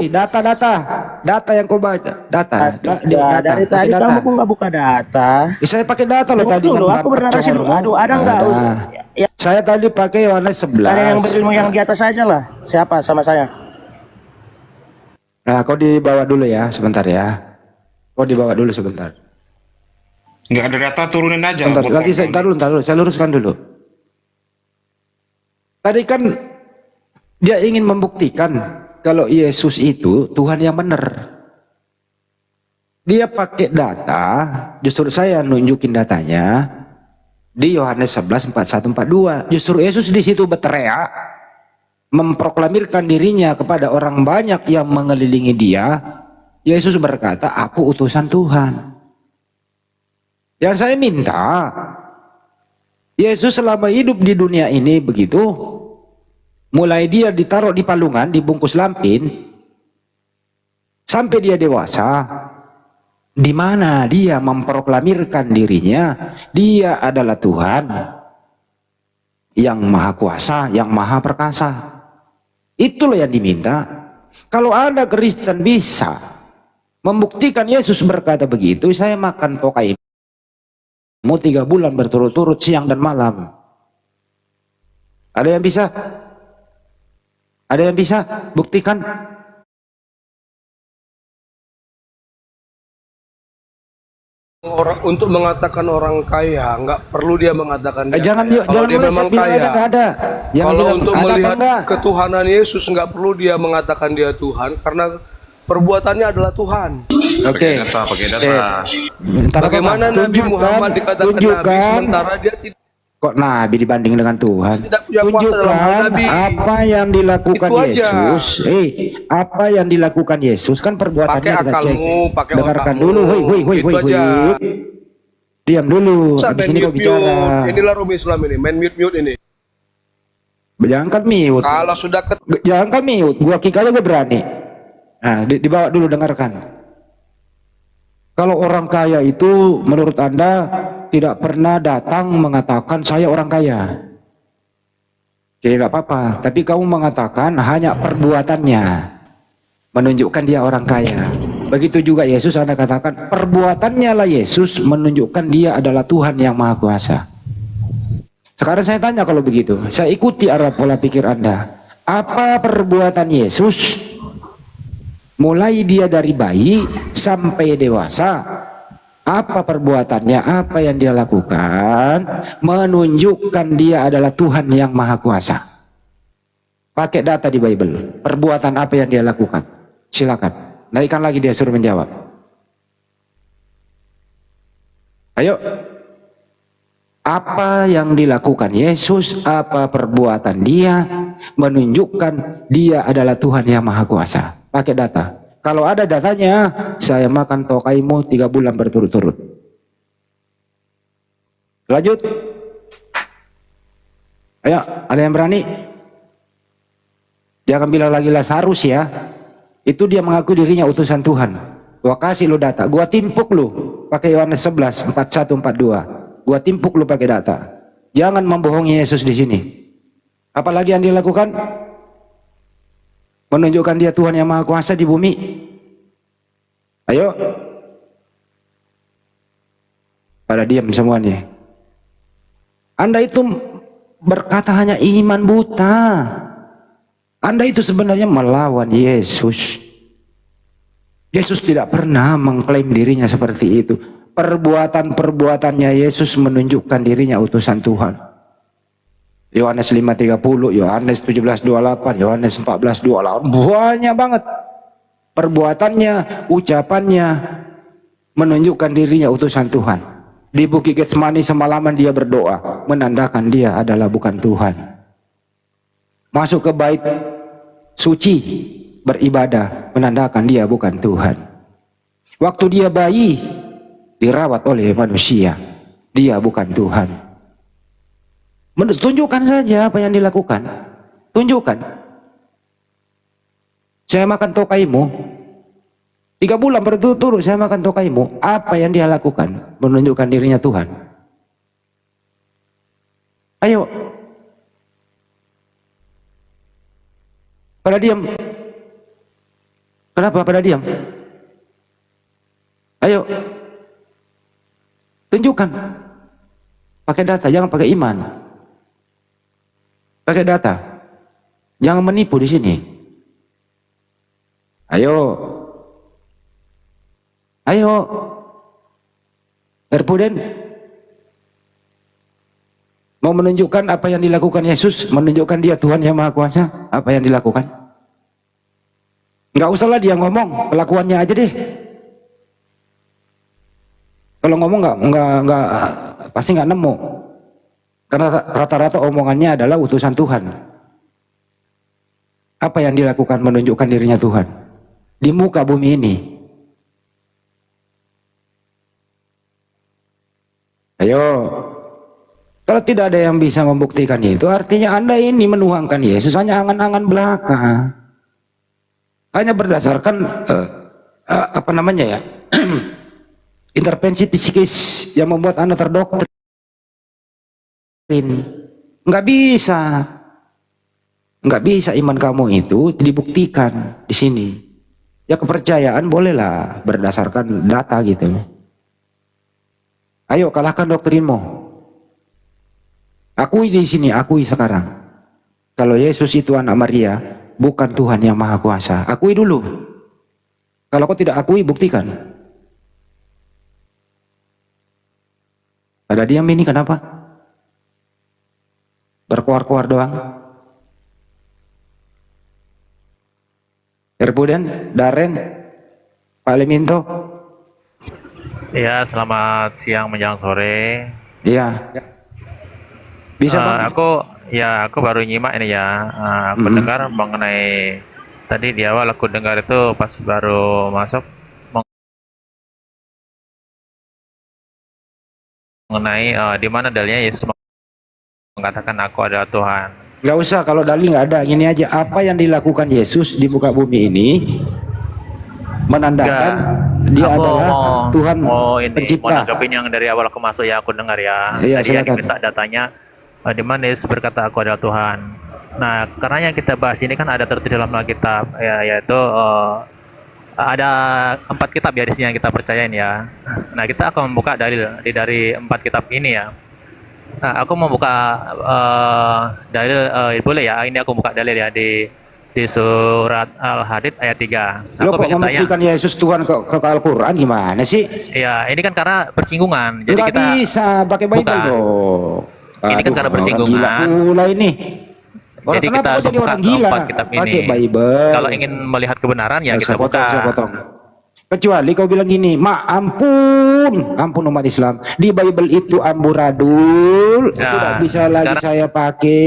data yang kau baca, data. Dari pakai tadi data. kamu kok nggak buka data? Saya pakai data loh Tunggu tadi. dulu, Bang aku bernarasi dulu. Congor. Aduh, ada nggak? Ya, Saya tadi pakai Yohanes 11. ada yang berilmu yang di atas saja lah. Siapa sama saya? Nah, kau dibawa dulu ya, sebentar ya. Kau dibawa dulu sebentar. Nggak ada data, turunin aja. Sebentar, potong. nanti ntar dulu, saya luruskan dulu. Tadi kan dia ingin membuktikan kalau Yesus itu Tuhan yang benar. Dia pakai data, justru saya nunjukin datanya di Yohanes 11, 41, 42. Justru Yesus di situ berteriak, memproklamirkan dirinya kepada orang banyak yang mengelilingi dia. Yesus berkata, aku utusan Tuhan. Yang saya minta, Yesus selama hidup di dunia ini begitu, mulai dia ditaruh di palungan, dibungkus lampin, sampai dia dewasa, di mana dia memproklamirkan dirinya, dia adalah Tuhan yang maha kuasa, yang maha perkasa. Itulah yang diminta. Kalau Anda Kristen bisa membuktikan Yesus berkata begitu, saya makan tokaimu 3 bulan berturut-turut siang dan malam. Ada yang bisa? Ada yang bisa buktikan? Untuk mengatakan orang kaya nggak perlu dia mengatakan dia Jangan kaya. Kalau jangan dia mulai memang bilang kaya, nggak ada. Jangan kalau bilang untuk ada apa melihat enggak. ketuhanan Yesus nggak perlu dia mengatakan dia Tuhan karena perbuatannya adalah Tuhan. Oke. Pakai data. Ntar apa, Bagaimana Bang? Nabi Muhammad dikatakan Nabi sementara dia kok Nabi dibanding dengan Tuhan? tidak punya kuasa dalam hal Tunjukkan Nabi. apa yang dilakukan Itu aja. Yesus. Apa yang dilakukan Yesus kan perbuatannya Pakai kita cek. akalmu, pakai Dengarkan otakmu. dulu. Itu aja. Diam dulu. Masa Habis main ini kau bicara. mute-mute. Inilah Romi Islam ini, main mute-mute ini. Jangan kan mute. Kalau sudah Jangan kan mute. Gua kick aja gua berani. Nah, dibawa dulu, dengarkan. Kalau orang kaya itu menurut Anda tidak pernah datang mengatakan saya orang kaya. Tidak apa-apa, tapi kamu mengatakan hanya perbuatannya menunjukkan dia orang kaya. Begitu juga Yesus, Anda katakan perbuatannya lah Yesus menunjukkan dia adalah Tuhan yang Maha Kuasa. Sekarang saya tanya kalau begitu, saya ikuti arah pola pikir Anda. Apa perbuatan Yesus mulai dia dari bayi sampai dewasa? Apa perbuatannya, apa yang dia lakukan menunjukkan dia adalah Tuhan yang Maha Kuasa? Pakai data di Bible, perbuatan apa yang dia lakukan? Silakan, naikkan lagi, dia suruh menjawab. Ayo, apa yang dilakukan Yesus, apa perbuatan dia menunjukkan dia adalah Tuhan yang Maha Kuasa? Pakai data. Kalau ada datanya, saya makan tokaimu 3 bulan berturut-turut. Lanjut. Ayo, ada yang berani? Jangan bilang lagi Lazarus ya. Itu dia mengaku dirinya utusan Tuhan. Gua kasih lu data, gua timpuk lu pakai Yohanes 11, 41, 42. Gua timpuk lu pakai data. Jangan membohongi Yesus di sini. Apalagi yang dia lakukan? Menunjukkan dia Tuhan yang Maha Kuasa di bumi. Ayo. Pada diam semuanya. Anda itu berkata hanya iman buta. Anda itu sebenarnya melawan Yesus. Yesus tidak pernah mengklaim dirinya seperti itu. Perbuatan-perbuatannya Yesus menunjukkan dirinya utusan Tuhan. Yohanes 5:30, Yohanes 17:28, Yohanes 14:28, banyak banget perbuatannya, ucapannya menunjukkan dirinya utusan Tuhan. Di Bukit Getsemani semalaman dia berdoa, menandakan dia adalah bukan Tuhan. Masuk ke bait suci beribadah, menandakan dia bukan Tuhan. Waktu dia bayi dirawat oleh manusia, dia bukan Tuhan. Tunjukkan saja apa yang dilakukan. Tunjukkan. Saya makan tokaimu 3 bulan berturut-turut, saya makan tokaimu. Apa yang dia lakukan menunjukkan dirinya Tuhan? Ayo. Pada diam. Kenapa pada diam? Ayo. Tunjukkan. Pakai data, jangan pakai iman. Pakai data. Jangan menipu di sini. Ayo. Ayo. Erpuden. Mau menunjukkan apa yang dilakukan Yesus, menunjukkan dia Tuhan yang Maha Kuasa, apa yang dilakukan? Enggak usahlah dia ngomong, kelakuannya aja deh. Kalau ngomong nggak pasti nggak nemu. Karena rata-rata omongannya adalah utusan Tuhan. Apa yang dilakukan menunjukkan dirinya Tuhan di muka bumi ini? Ayo, kalau tidak ada yang bisa membuktikan itu, artinya Anda ini menuhankan Yesus hanya angan-angan belaka, hanya berdasarkan apa namanya ya, intervensi psikis yang membuat Anda terdoktrin. Nggak bisa iman kamu itu dibuktikan di sini. Ya kepercayaan bolehlah berdasarkan data gitu. Ayo kalahkan doktrinmu. Akui di sini, akui sekarang. Kalau Yesus itu anak Maria, bukan Tuhan yang Maha Kuasa. Akui dulu. Kalau kau tidak akui, buktikan. Pada diam ini kenapa? Berkuar-kuar doang. Erpuden, Daren, Pak Leminto. Ya, selamat siang menjelang sore. Iya. Bisa Bang? Aku baru nyimak ini ya. Aku dengar mengenai tadi di awal aku dengar itu pas baru masuk mengenai di mana dalilnya Yesus mengatakan aku adalah Tuhan. Nggak usah, kalau dalil nggak ada. Gini aja, apa yang dilakukan Yesus di muka bumi ini menandakan dia Aku adalah Tuhan mau pencipta. nanggapin yang dari awal aku masuk ya, aku dengar ya. Iya, Tadi yang silakan. diminta datanya di mana Yesus berkata aku adalah Tuhan. Nah, karena yang kita bahas ini kan ada tertulis dalam Alkitab ya, yaitu ada 4 kitab ya di sini yang kita percayain ya. Nah, kita akan membuka dalil dari 4 kitab ini ya. Nah, aku membuka dalil boleh ya. Ini aku buka dalil ya di surat Al-Hadid ayat 3. Lo kok Aku pengen tanya. membuktikan Yesus Tuhan ke Al-Quran gimana sih? Ya, ini kan karena bersinggungan. Jadi Nggak kita bisa pakai Bible Bukan. dong. Ini kan karena orang bersinggungan. gila pula ini. Orang Jadi kenapa kita kau jadi buka orang gila? 4 kitab ini. Pakai Bible. Kalau ingin melihat kebenaran ya kita saya potong, buka. saya potong. Kecuali kau bilang gini, ampun umat Islam. Di Bible itu amburadul, Nah, tidak bisa lagi sekarang- saya pakai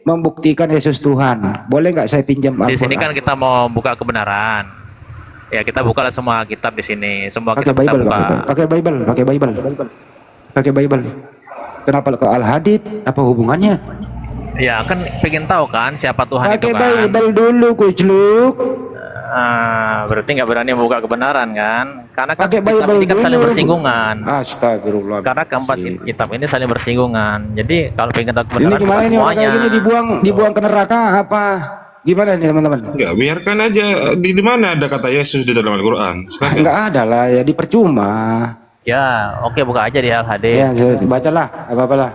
membuktikan Yesus Tuhan. Boleh nggak saya pinjam Di sini Al-Quran? kan kita mau buka kebenaran. Ya, kita buka semua kitab di sini. Semua Pakai kitab kita Bible, buka. pakai Bible. Kenapa ke Al-Hadid? Apa hubungannya? Ya, kan pengen tahu kan siapa Tuhan itu Pakai kan. Bible dulu, kucluk. Berarti nggak berani membuka kebenaran kan? Karena kan Pakai kitab Bible ini kan saling dulu. bersinggungan. Astagfirullah. Karena keempat kitab ini saling bersinggungan. Jadi kalau pengen tahu Ini kebenaran gimana buka ini orang semuanya. kayak gini dibuang ke neraka apa? Gimana nih teman-teman? Enggak, biarkan aja. Di mana ada kata Yesus di dalam Al-Quran? Silakan. Enggak ada lah ya, di percuma. Ya, oke, buka aja di Al-Hadid. Ya, bacalah, apa-apalah.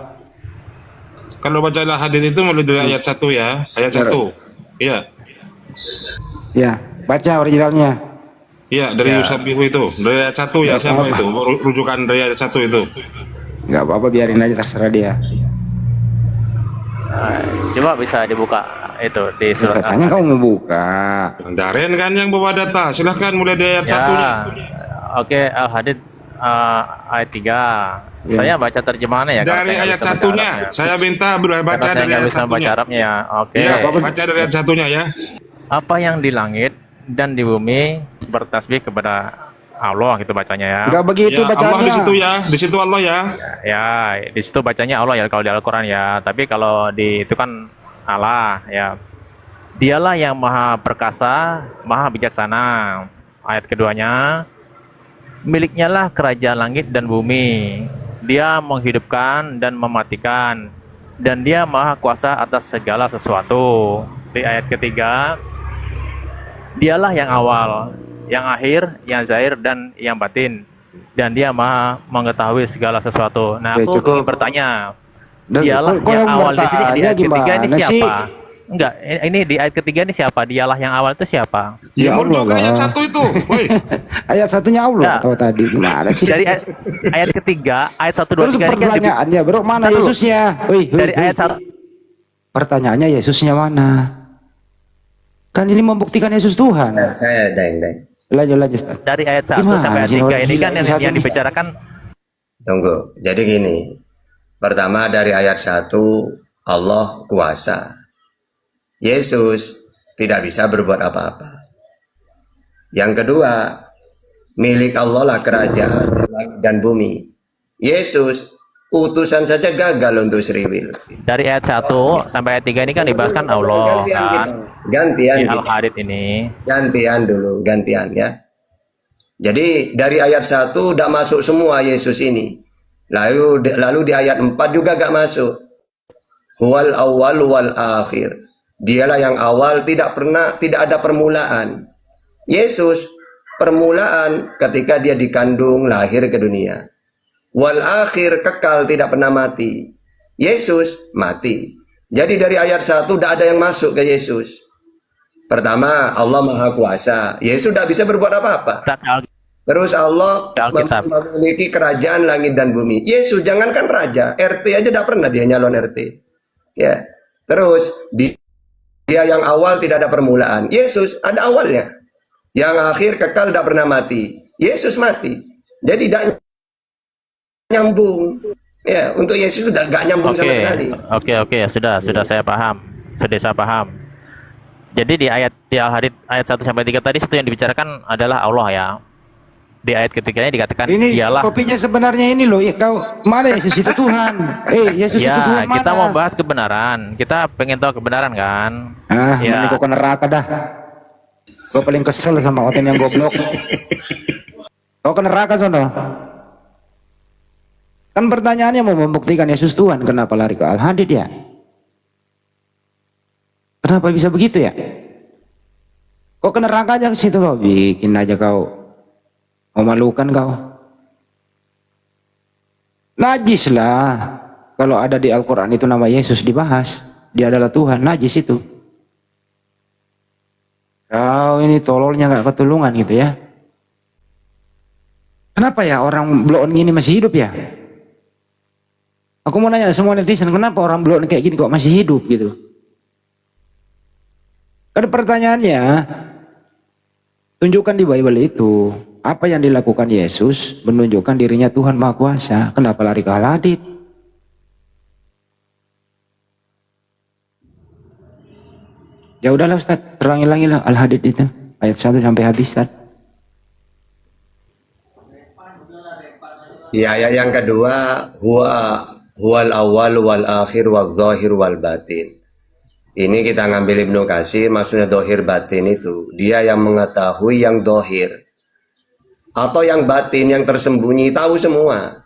Kalau baca Al-Hadid itu mulai dari ayat 1 ya. Ayat 1. Iya. Ya, baca originalnya. Iya, dari Yusabihu itu. Dari ayat 1 ya, siapa itu? Rujukan dari ayat 1 itu. Enggak apa-apa, biarin aja, terserah dia. Coba bisa dibuka itu di surat Katanya kau mau buka. Bang Daren kan yang bawa data. Silahkan mulai dari ayat Ya, 1-nya. oke, Al-Hadid ayat 3. Ya. Saya baca terjemahannya ya. kalau Dari saya nggak ayat bisa baca 1-nya. Arabnya. Saya minta baca Karena saya dari nggak ayat bisa baca 1-nya. Arabnya ya. Oke. Iya, baca dari ayat 1-nya ya. Apa yang di langit dan di bumi bertasbih kepada Allah, gitu bacanya ya. Enggak begitu Ya, Allah bacanya. di situ ya. Di situ Allah ya. Ya, di situ bacanya Allah ya kalau di Al-Qur'an ya. Tapi kalau di itu kan Allah ya. Dialah yang maha perkasa, maha bijaksana. Ayat keduanya, miliknya lah kerajaan langit dan bumi. Dia menghidupkan dan mematikan. Dan dia maha kuasa atas segala sesuatu. Di ayat ketiga, dialah yang awal, yang akhir, yang zahir, dan yang batin. Dan dia maha mengetahui segala sesuatu. Nah, Ya, aku cukup. ingin bertanya, Dan dialah kok yang yang awal di sini di bertanya ayat ketiga ini gimana siapa? sih? Enggak, ini di ayat ketiga ini siapa? Dialah yang awal itu siapa? Ya Ya, Allah mundur ke ayat lah. 1 itu. Woi. Ayat satunya Allah Ya. atau tadi gimana sih? Dari ayat ketiga, ayat 1, 2, Terus 3 ini kan pertanyaannya, bro, mana Bentar dulu. Yesusnya? dari ayat 1. Pertanyaannya Yesusnya mana? Kan ini membuktikan Yesus Tuhan. Saya Daeng. Lanjut Ustaz. Dari ayat 1 Gimana sampai ayat sih 3 orang ini gila kan yang satu yang ini? dibicarakan Tunggu. Jadi gini. Pertama dari ayat 1, Allah kuasa. Yesus tidak bisa berbuat apa-apa. Yang kedua, milik Allah lah kerajaan langit dan bumi. Yesus utusan saja gagal untuk Sriwil. dari ayat 1 sampai ayat 3 ini kan dibahaskan Allah kan. Gantian Di gitu. Al-Hadid ini. Gantian dulu, gantian ya. Jadi dari ayat 1 udah masuk semua Yesus ini. Lalu di ayat 4 juga gak masuk. Huwal awwal wal akhir. Dialah yang awal, tidak ada permulaan. Yesus permulaan ketika dia dikandung lahir ke dunia. Wal akhir kekal tidak pernah mati. Yesus mati. Jadi dari ayat 1 udah ada yang masuk ke Yesus. Pertama, Allah Maha Kuasa. Yesus tidak bisa berbuat apa-apa. Terus Allah Alkitab. memiliki kerajaan langit dan bumi. Yesus jangankan raja, RT aja tidak pernah dia nyalon RT. Ya. Terus dia yang awal tidak ada permulaan. Yesus ada awalnya. Yang akhir kekal tidak pernah mati. Yesus mati. Jadi tidak nyambung. Ya, untuk Yesus sudah gak nyambung sama sekali. Oke, sudah saya paham. Sudah saya paham. Jadi di Al-Hadid ayat 1 sampai 3 tadi itu yang dibicarakan adalah Allah ya. Di ayat ketiganya dikatakan Ini dialah. topiknya sebenarnya ini loh, kau mana Yesus itu Tuhan? Yesus itu Ya, Tuhan mana? kita mau bahas kebenaran. Kita pengen tahu kebenaran kan? Ya. Mending kau ke neraka dah. Gue paling kesel sama Oten yang goblok. Kau ke neraka sono. Kan pertanyaannya mau membuktikan Yesus Tuhan, kenapa lari ke Al-Hadid ya? Kenapa bisa begitu ya? Kau ke neraka aja ke situ kau, bikin aja kau. Memalukan kau. Najis lah. Kalau ada di Al-Quran itu nama Yesus dibahas, dia adalah Tuhan, najis itu. Kau ini tololnya gak ketulungan gitu ya. Kenapa ya orang bloon gini masih hidup ya? Aku mau nanya semua netizen, kenapa orang bloon kayak gini kok masih hidup gitu? Kan pertanyaannya, tunjukkan di Bible itu apa yang dilakukan Yesus menunjukkan dirinya Tuhan Maha Kuasa. Kenapa lari ke Al-Hadid? Ya udahlah Ustaz, terangin lagi lah Al-Hadid itu ayat 1 sampai habis Ustaz. Ya, yang kedua, huwal awal wal akhir wal zahir wal batin. Ini kita ngambil Ibnu Katsir, maksudnya dohir batin itu. Dia yang mengetahui yang dohir. Atau yang batin, yang tersembunyi, tahu semua.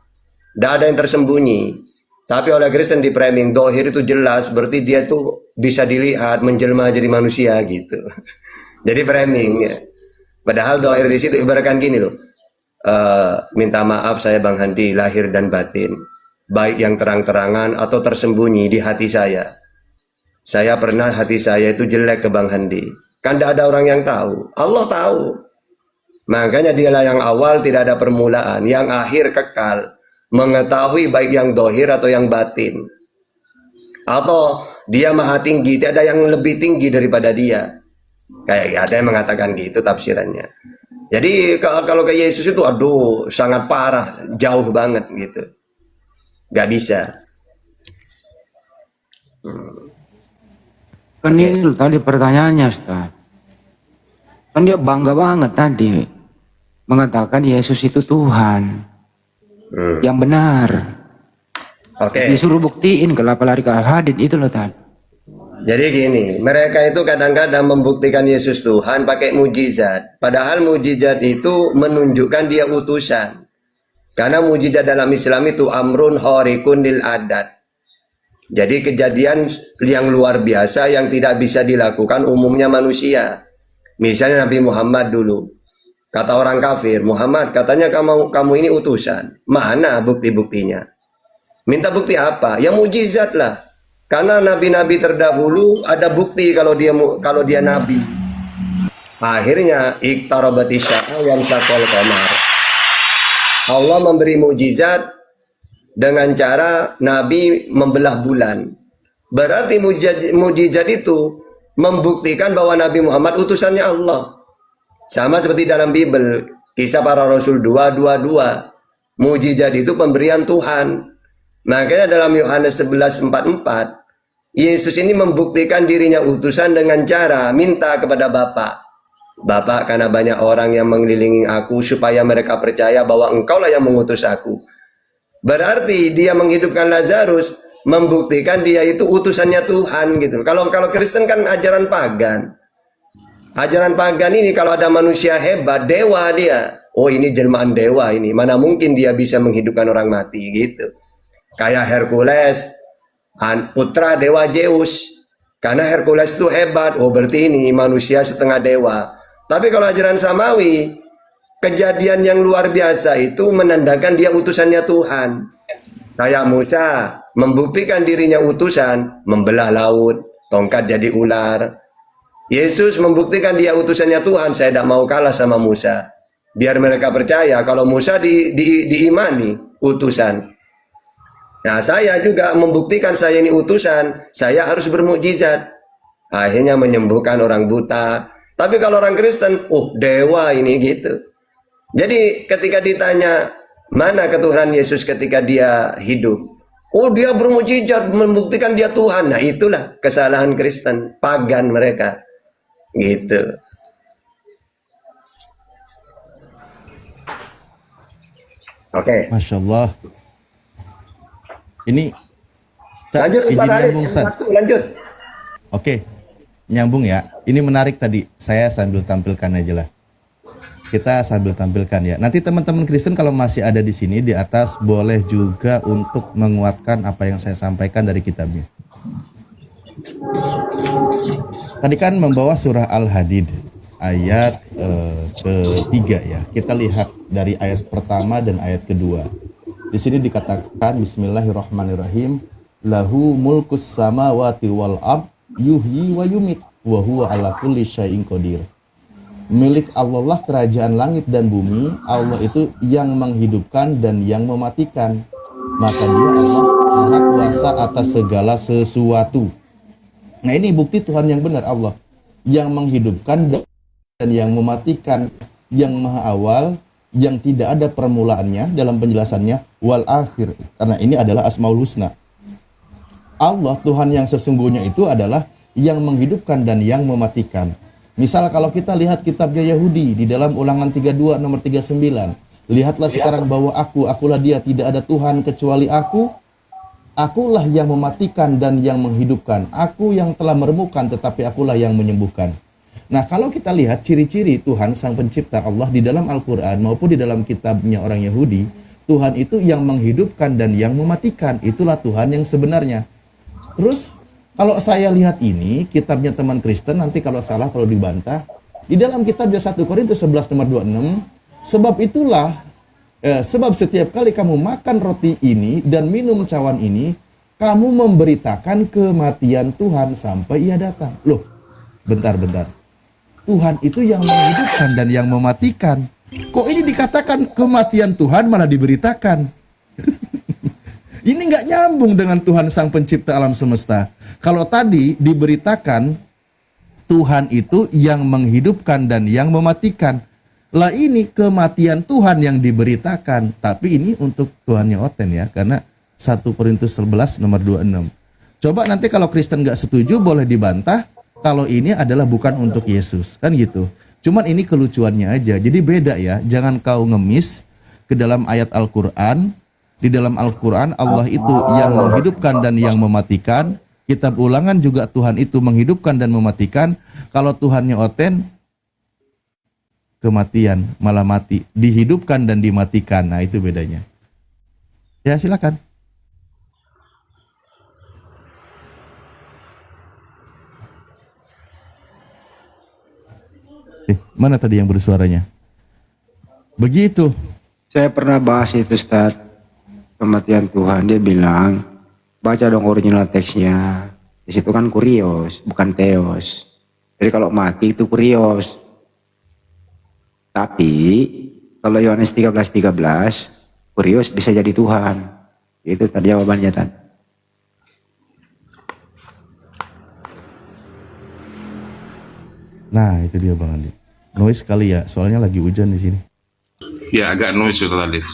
Tidak ada yang tersembunyi. Tapi oleh Kristen di framing, dohir itu jelas, berarti dia tuh bisa dilihat, menjelma jadi manusia gitu. Jadi framing ya. Padahal dohir di situ ibaratkan gini loh. Minta maaf saya Bang Handi, lahir dan batin. Baik yang terang-terangan atau tersembunyi di hati saya. Saya pernah hati saya itu jelek ke Bang Handi. Kan tidak ada orang yang tahu. Allah tahu. Makanya dialah yang awal tidak ada permulaan. Yang akhir kekal. Mengetahui baik yang dohir atau yang batin. Atau dia maha tinggi. Tidak ada yang lebih tinggi daripada dia. Kayak ada yang mengatakan gitu tafsirannya. Jadi kalau ke Yesus itu aduh sangat parah. Jauh banget gitu. Gak bisa. Kan ini tadi pertanyaannya Ustaz. Kan dia bangga banget tadi mengatakan Yesus itu Tuhan yang benar. Oke. Disuruh buktiin kenapa lari ke Al-Hadid itu loh tadi. Jadi gini, mereka itu kadang-kadang membuktikan Yesus Tuhan pakai mujizat. Padahal mujizat itu menunjukkan dia utusan. Karena mujizat dalam Islam itu amrun khariqun lil adat. Jadi kejadian yang luar biasa yang tidak bisa dilakukan umumnya manusia. Misalnya Nabi Muhammad dulu. Kata orang kafir, Muhammad katanya kamu ini utusan. Mana bukti-buktinya? Minta bukti apa? Ya mujizat lah. Karena nabi-nabi terdahulu ada bukti kalau dia nabi. Akhirnya iqtarabati sya'ah wa syaqal qamar. Allah memberi mujizat dengan cara nabi membelah bulan. Berarti mujizat itu membuktikan bahwa Nabi Muhammad utusannya Allah. Sama seperti dalam Bible, kisah para rasul 2:22. Mujizat itu pemberian Tuhan. Makanya dalam Yohanes 11:44, Yesus ini membuktikan dirinya utusan dengan cara minta kepada Bapa. Bapa, karena banyak orang yang mengelilingi aku supaya mereka percaya bahwa engkaulah yang mengutus aku. Berarti dia menghidupkan Lazarus, membuktikan dia itu utusannya Tuhan gitu. Kalau Kristen kan ajaran pagan. Ajaran pagan ini kalau ada manusia hebat, dewa dia. Oh, ini jelmaan dewa ini. Mana mungkin dia bisa menghidupkan orang mati gitu. Kayak Hercules, putra dewa Zeus. Karena Hercules itu hebat. Oh, berarti ini manusia setengah dewa. Tapi kalau ajaran samawi, kejadian yang luar biasa itu menandakan dia utusannya Tuhan. Kayak Musa membuktikan dirinya utusan, membelah laut, tongkat jadi ular. Yesus membuktikan dia utusannya Tuhan, saya tidak mau kalah sama Musa. Biar mereka percaya kalau Musa diimani utusan. Nah, saya juga membuktikan saya ini utusan, saya harus bermukjizat. Akhirnya menyembuhkan orang buta. Tapi kalau orang Kristen, oh dewa ini gitu. Jadi ketika ditanya, mana ketuhanan Yesus ketika dia hidup? Oh, dia bermukjizat, membuktikan dia Tuhan. Nah, itulah kesalahan Kristen, pagan mereka. Gitu. Oke. Masya Allah. Ini Lanjut izin Ustaz Haris, nyambung, yang Ustaz. satu, lanjut. Oke, nyambung ya. Ini menarik tadi. Saya sambil tampilkan aja lah. Kita sambil tampilkan ya. Nanti teman-teman Kristen kalau masih ada di sini di atas boleh juga untuk menguatkan apa yang saya sampaikan dari kitabnya. Tadi kan membawa surah Al-Hadid ayat ketiga ya. Kita lihat dari ayat pertama dan ayat kedua. Di sini dikatakan Bismillahirrahmanirrahim. Lahu mulkus samawati wal ard yuhyi wa yumit wa huwa ala kulli syai'in qadir. Milik Allah lah kerajaan langit dan bumi. Allah itu yang menghidupkan dan yang mematikan. Maka dia Allah maha kuasa atas segala sesuatu. Nah, ini bukti Tuhan yang benar, Allah yang menghidupkan dan yang mematikan, yang maha awal, yang tidak ada permulaannya dalam penjelasannya, wal akhir, karena ini adalah Asmaul Husna. Allah Tuhan yang sesungguhnya itu adalah yang menghidupkan dan yang mematikan. Misal kalau kita lihat kitabnya Yahudi di dalam Ulangan 32 nomor 39, lihatlah sekarang bahwa akulah dia, tidak ada Tuhan kecuali akulah yang mematikan dan yang menghidupkan, aku yang telah meremukkan tetapi akulah yang menyembuhkan. Nah, kalau kita lihat ciri-ciri Tuhan Sang Pencipta Allah di dalam Al-Quran maupun di dalam kitabnya orang Yahudi, Tuhan itu yang menghidupkan dan yang mematikan, itulah Tuhan yang sebenarnya. Terus kalau saya lihat ini kitabnya teman Kristen, nanti kalau salah kalau dibantah, di dalam kitabnya 1 Korintus 11 nomor 26, sebab setiap kali kamu makan roti ini dan minum cawan ini, kamu memberitakan kematian Tuhan sampai ia datang. Loh, bentar. Tuhan itu yang menghidupkan dan yang mematikan. Kok ini dikatakan kematian Tuhan malah diberitakan? Ini nggak nyambung dengan Tuhan Sang Pencipta alam semesta. Kalau tadi diberitakan Tuhan itu yang menghidupkan dan yang mematikan. Lah ini kematian Tuhan yang diberitakan. Tapi ini untuk Tuhannya Oten ya. Karena 1 Korintus 11 nomor 26. Coba nanti kalau Kristen nggak setuju boleh dibantah. Kalau ini adalah bukan untuk Yesus. Kan gitu. Cuman ini kelucuannya aja. Jadi beda ya. Jangan kau ngemis ke dalam ayat Al-Quran. Di dalam Al-Quran Allah itu yang menghidupkan dan yang mematikan. Kitab Ulangan juga Tuhan itu menghidupkan dan mematikan. Kalau Tuhannya Oten, kematian malah mati. Dihidupkan dan dimatikan. Nah, itu bedanya. Ya, silakan. Mana tadi yang bersuaranya? Begitu. Saya pernah bahas itu, Ustaz. Kematian Tuhan, dia bilang, baca dong original teksnya. Di situ kan kurios, bukan teos. Jadi kalau mati itu kurios. Tapi kalau Yohanes 13:13, kurios bisa jadi Tuhan. Itu tadi jawabannya, Tan. Nah, itu dia Bang Andi. Noise kali ya, soalnya lagi hujan di sini. Ya agak noise Ustaz Alif.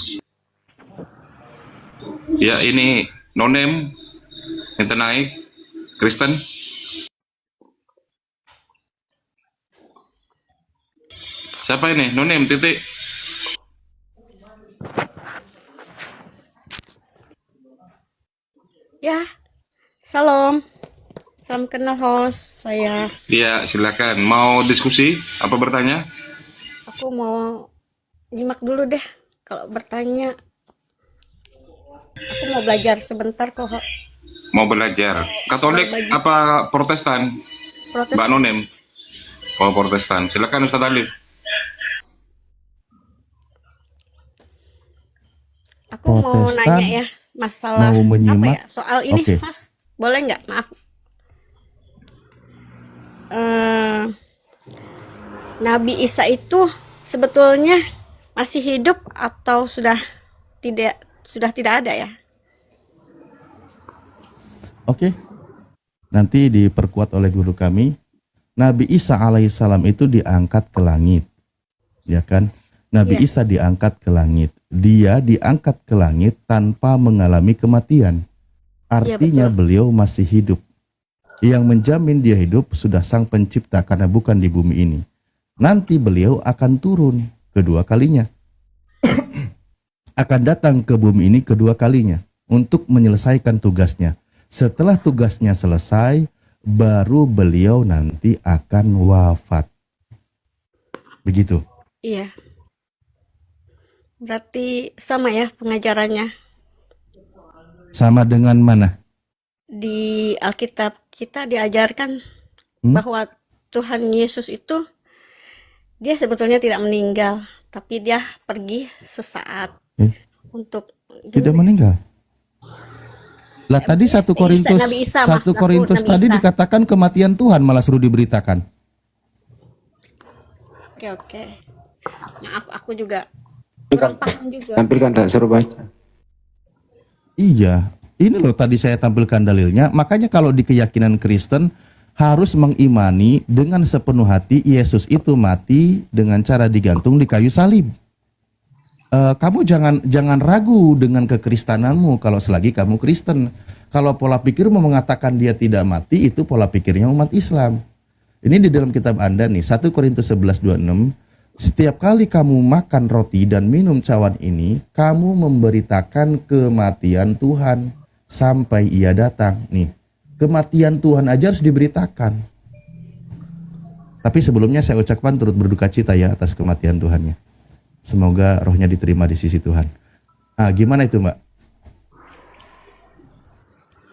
Ya ini nonem ente naik Kristen. Siapa ini? Nonem titik. Ya, salam. Salam kenal host saya. Ya silakan. Mau diskusi? Apa bertanya? Aku mau nyimak dulu deh. Kalau bertanya, aku mau belajar sebentar kok. Mau belajar? Katolik apa Protestan? Protes. Mbak Nonem. Oh Protestan. Silakan Ustaz Alif. Aku mau Protestan nanya ya masalah mau menyimak. apa ya? Soal ini, Oke. Mas. Boleh nggak? Maaf. Nabi Isa itu sebetulnya masih hidup atau sudah tidak ada ya? Oke. Nanti diperkuat oleh guru kami. Nabi Isa alaihissalam itu diangkat ke langit. Ya kan? Nabi Iya. Isa diangkat ke langit. Dia diangkat ke langit tanpa mengalami kematian. Artinya betul. beliau masih hidup. Yang menjamin dia hidup sudah Sang Pencipta karena bukan di bumi ini. Nanti beliau akan turun kedua kalinya. Akan datang ke bumi ini kedua kalinya untuk menyelesaikan tugasnya. Setelah tugasnya selesai, baru beliau nanti akan wafat. Begitu. Iya. Berarti sama ya pengajarannya. Sama dengan mana? Di Alkitab kita diajarkan bahwa Tuhan Yesus itu dia sebetulnya tidak meninggal, tapi dia pergi sesaat untuk Tidak meninggal. Lah tadi 1 Korintus Nabi Isa, Mas. 1 Korintus Nabi tadi Isa. dikatakan kematian Tuhan malah suruh diberitakan. Oke. Maaf, aku juga kurang paham juga. Tampilkan tak suruh baca. Iya, ini loh tadi saya tampilkan dalilnya. Makanya kalau di keyakinan Kristen harus mengimani dengan sepenuh hati Yesus itu mati dengan cara digantung di kayu salib. Kamu jangan ragu dengan kekristenanmu kalau selagi kamu Kristen. Kalau pola pikirmu mengatakan dia tidak mati, itu pola pikirnya umat Islam. Ini di dalam kitab Anda nih, 1 Korintus 11:26. Setiap kali kamu makan roti dan minum cawan ini, kamu memberitakan kematian Tuhan sampai ia datang. Nih, kematian Tuhan aja harus diberitakan. Tapi sebelumnya saya ucapkan turut berduka cita ya atas kematian Tuhannya. Semoga rohnya diterima di sisi Tuhan. Gimana itu Mbak?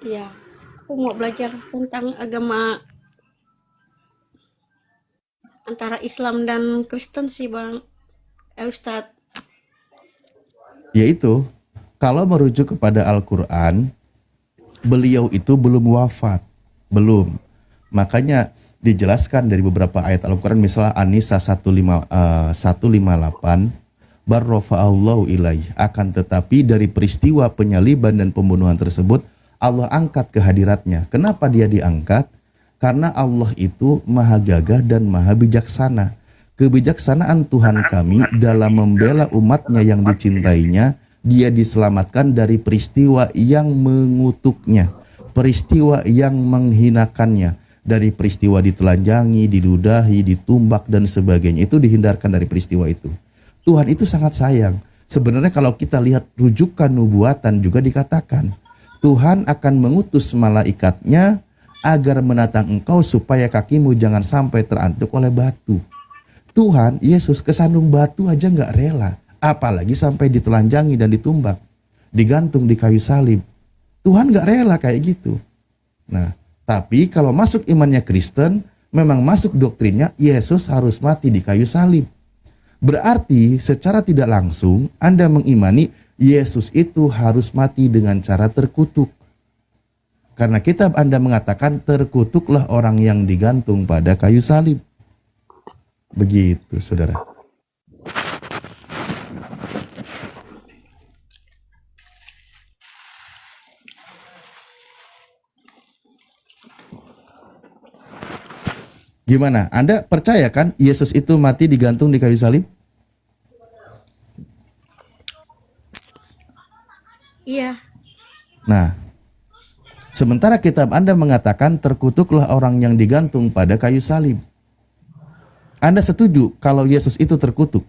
Iya, aku mau belajar tentang agama antara Islam dan Kristen sih Bang Ustadz. Yaitu, kalau merujuk kepada Al-Quran, beliau itu belum wafat. Belum. Makanya dijelaskan dari beberapa ayat Al-Quran, misalnya An-Nisa 158, barrofa'allahu ilaih. Akan tetapi dari peristiwa penyaliban dan pembunuhan tersebut, Allah angkat kehadiratnya. Kenapa dia diangkat? Karena Allah itu maha gagah dan maha bijaksana. Kebijaksanaan Tuhan kami dalam membela umatnya yang dicintainya, dia diselamatkan dari peristiwa yang mengutuknya, peristiwa yang menghinakannya, dari peristiwa ditelanjangi, diludahi, ditumbak dan sebagainya. Itu dihindarkan dari peristiwa itu. Tuhan itu sangat sayang. Sebenarnya kalau kita lihat rujukan nubuatan juga dikatakan, Tuhan akan mengutus malaikatnya agar menatang engkau supaya kakimu jangan sampai terantuk oleh batu. Tuhan Yesus kesandung batu aja nggak rela, apalagi sampai ditelanjangi dan ditumbak, digantung di kayu salib. Tuhan nggak rela kayak gitu. Nah, tapi kalau masuk imannya Kristen, memang masuk doktrinnya Yesus harus mati di kayu salib. Berarti secara tidak langsung Anda mengimani Yesus itu harus mati dengan cara terkutuk. Karena kitab Anda mengatakan terkutuklah orang yang digantung pada kayu salib. Begitu, saudara. Gimana? Anda percaya kan Yesus itu mati digantung di kayu salib? Iya. Nah, sementara kitab Anda mengatakan terkutuklah orang yang digantung pada kayu salib. Anda setuju kalau Yesus itu terkutuk?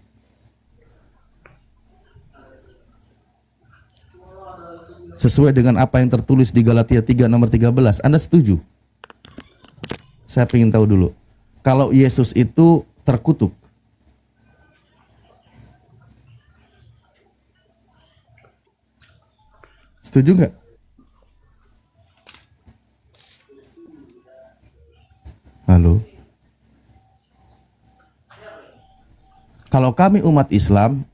Sesuai dengan apa yang tertulis di Galatia 3 nomor 13, Anda setuju? Saya ingin tahu dulu. Kalau Yesus itu terkutuk, setuju nggak? Halo? Kalau kami umat Islam,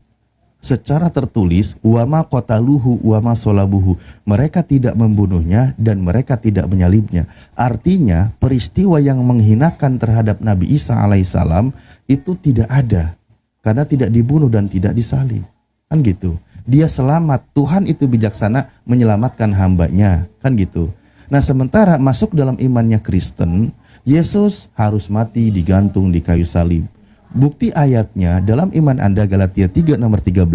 secara tertulis, wama qataluhu wama solabuhu, mereka tidak membunuhnya dan mereka tidak menyalibnya. Artinya peristiwa yang menghinakan terhadap Nabi Isa alaihissalam itu tidak ada, karena tidak dibunuh dan tidak disalib. Kan gitu. Dia selamat, Tuhan itu bijaksana menyelamatkan hambanya. Kan gitu. Nah, sementara masuk dalam imannya Kristen, Yesus harus mati digantung di kayu salib. Bukti ayatnya dalam iman Anda Galatia 3 nomor 13,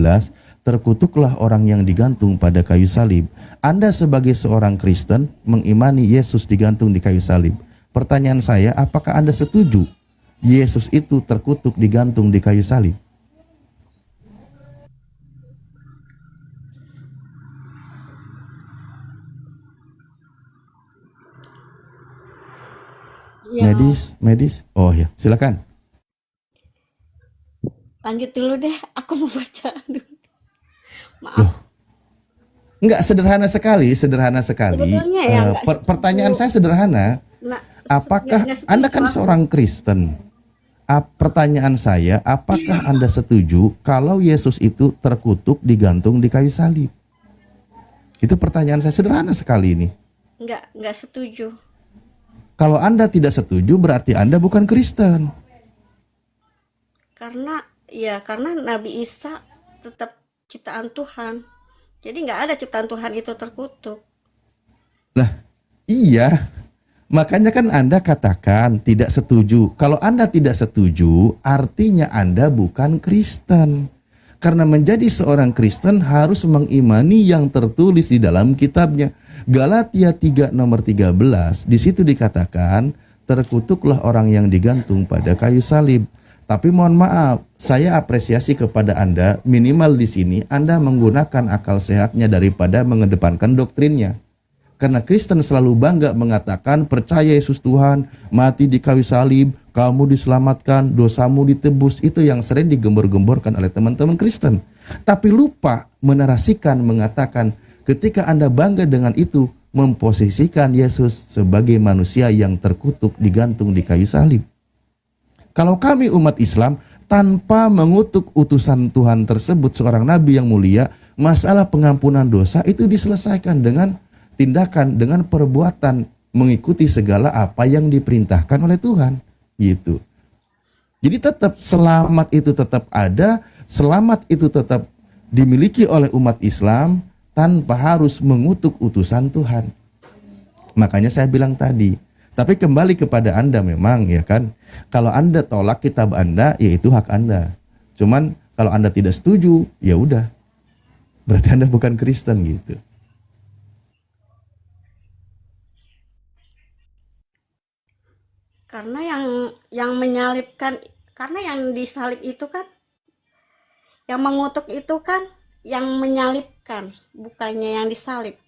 terkutuklah orang yang digantung pada kayu salib. Anda sebagai seorang Kristen mengimani Yesus digantung di kayu salib. Pertanyaan saya, apakah Anda setuju Yesus itu terkutuk digantung di kayu salib? Ya, Medis. Oh ya, silakan. lanjut dulu deh. Aku mau baca dulu. Maaf. Enggak, sederhana sekali. Sebetulnya ya, Pertanyaan saya sederhana. Nah, Apakah nggak setuju Anda kan aku. seorang Kristen? Pertanyaan saya, apakah Anda setuju kalau Yesus itu terkutuk digantung di kayu salib? Itu pertanyaan saya, sederhana sekali ini. Nggak setuju. Kalau Anda tidak setuju berarti Anda bukan Kristen. Karena Nabi Isa tetap ciptaan Tuhan. Jadi nggak ada ciptaan Tuhan itu terkutuk. Lah, iya. Makanya kan Anda katakan tidak setuju. Kalau Anda tidak setuju, artinya Anda bukan Kristen. Karena menjadi seorang Kristen harus mengimani yang tertulis di dalam kitabnya. Galatia 3 nomor 13, di situ dikatakan, terkutuklah orang yang digantung pada kayu salib. Tapi mohon maaf, saya apresiasi kepada Anda, minimal di sini Anda menggunakan akal sehatnya daripada mengedepankan doktrinnya. Karena Kristen selalu bangga mengatakan percaya Yesus Tuhan, mati di kayu salib, kamu diselamatkan, dosamu ditebus. Itu yang sering digembor-gemborkan oleh teman-teman Kristen. Tapi lupa menarasikan, mengatakan ketika Anda bangga dengan itu, memposisikan Yesus sebagai manusia yang terkutuk digantung di kayu salib. Kalau kami umat Islam tanpa mengutuk utusan Tuhan tersebut, seorang nabi yang mulia, masalah pengampunan dosa itu diselesaikan dengan tindakan, dengan perbuatan mengikuti segala apa yang diperintahkan oleh Tuhan, gitu. Jadi tetap selamat itu tetap ada, selamat itu tetap dimiliki oleh umat Islam tanpa harus mengutuk utusan Tuhan. Makanya saya bilang tadi, tapi kembali kepada Anda memang, ya kan, kalau Anda tolak kitab Anda, ya itu hak Anda. Cuman kalau Anda tidak setuju, ya udah, berarti Anda bukan Kristen, gitu. Karena yang menyalibkan, karena yang disalib itu kan, yang mengutuk itu kan yang menyalibkan, bukannya yang disalib.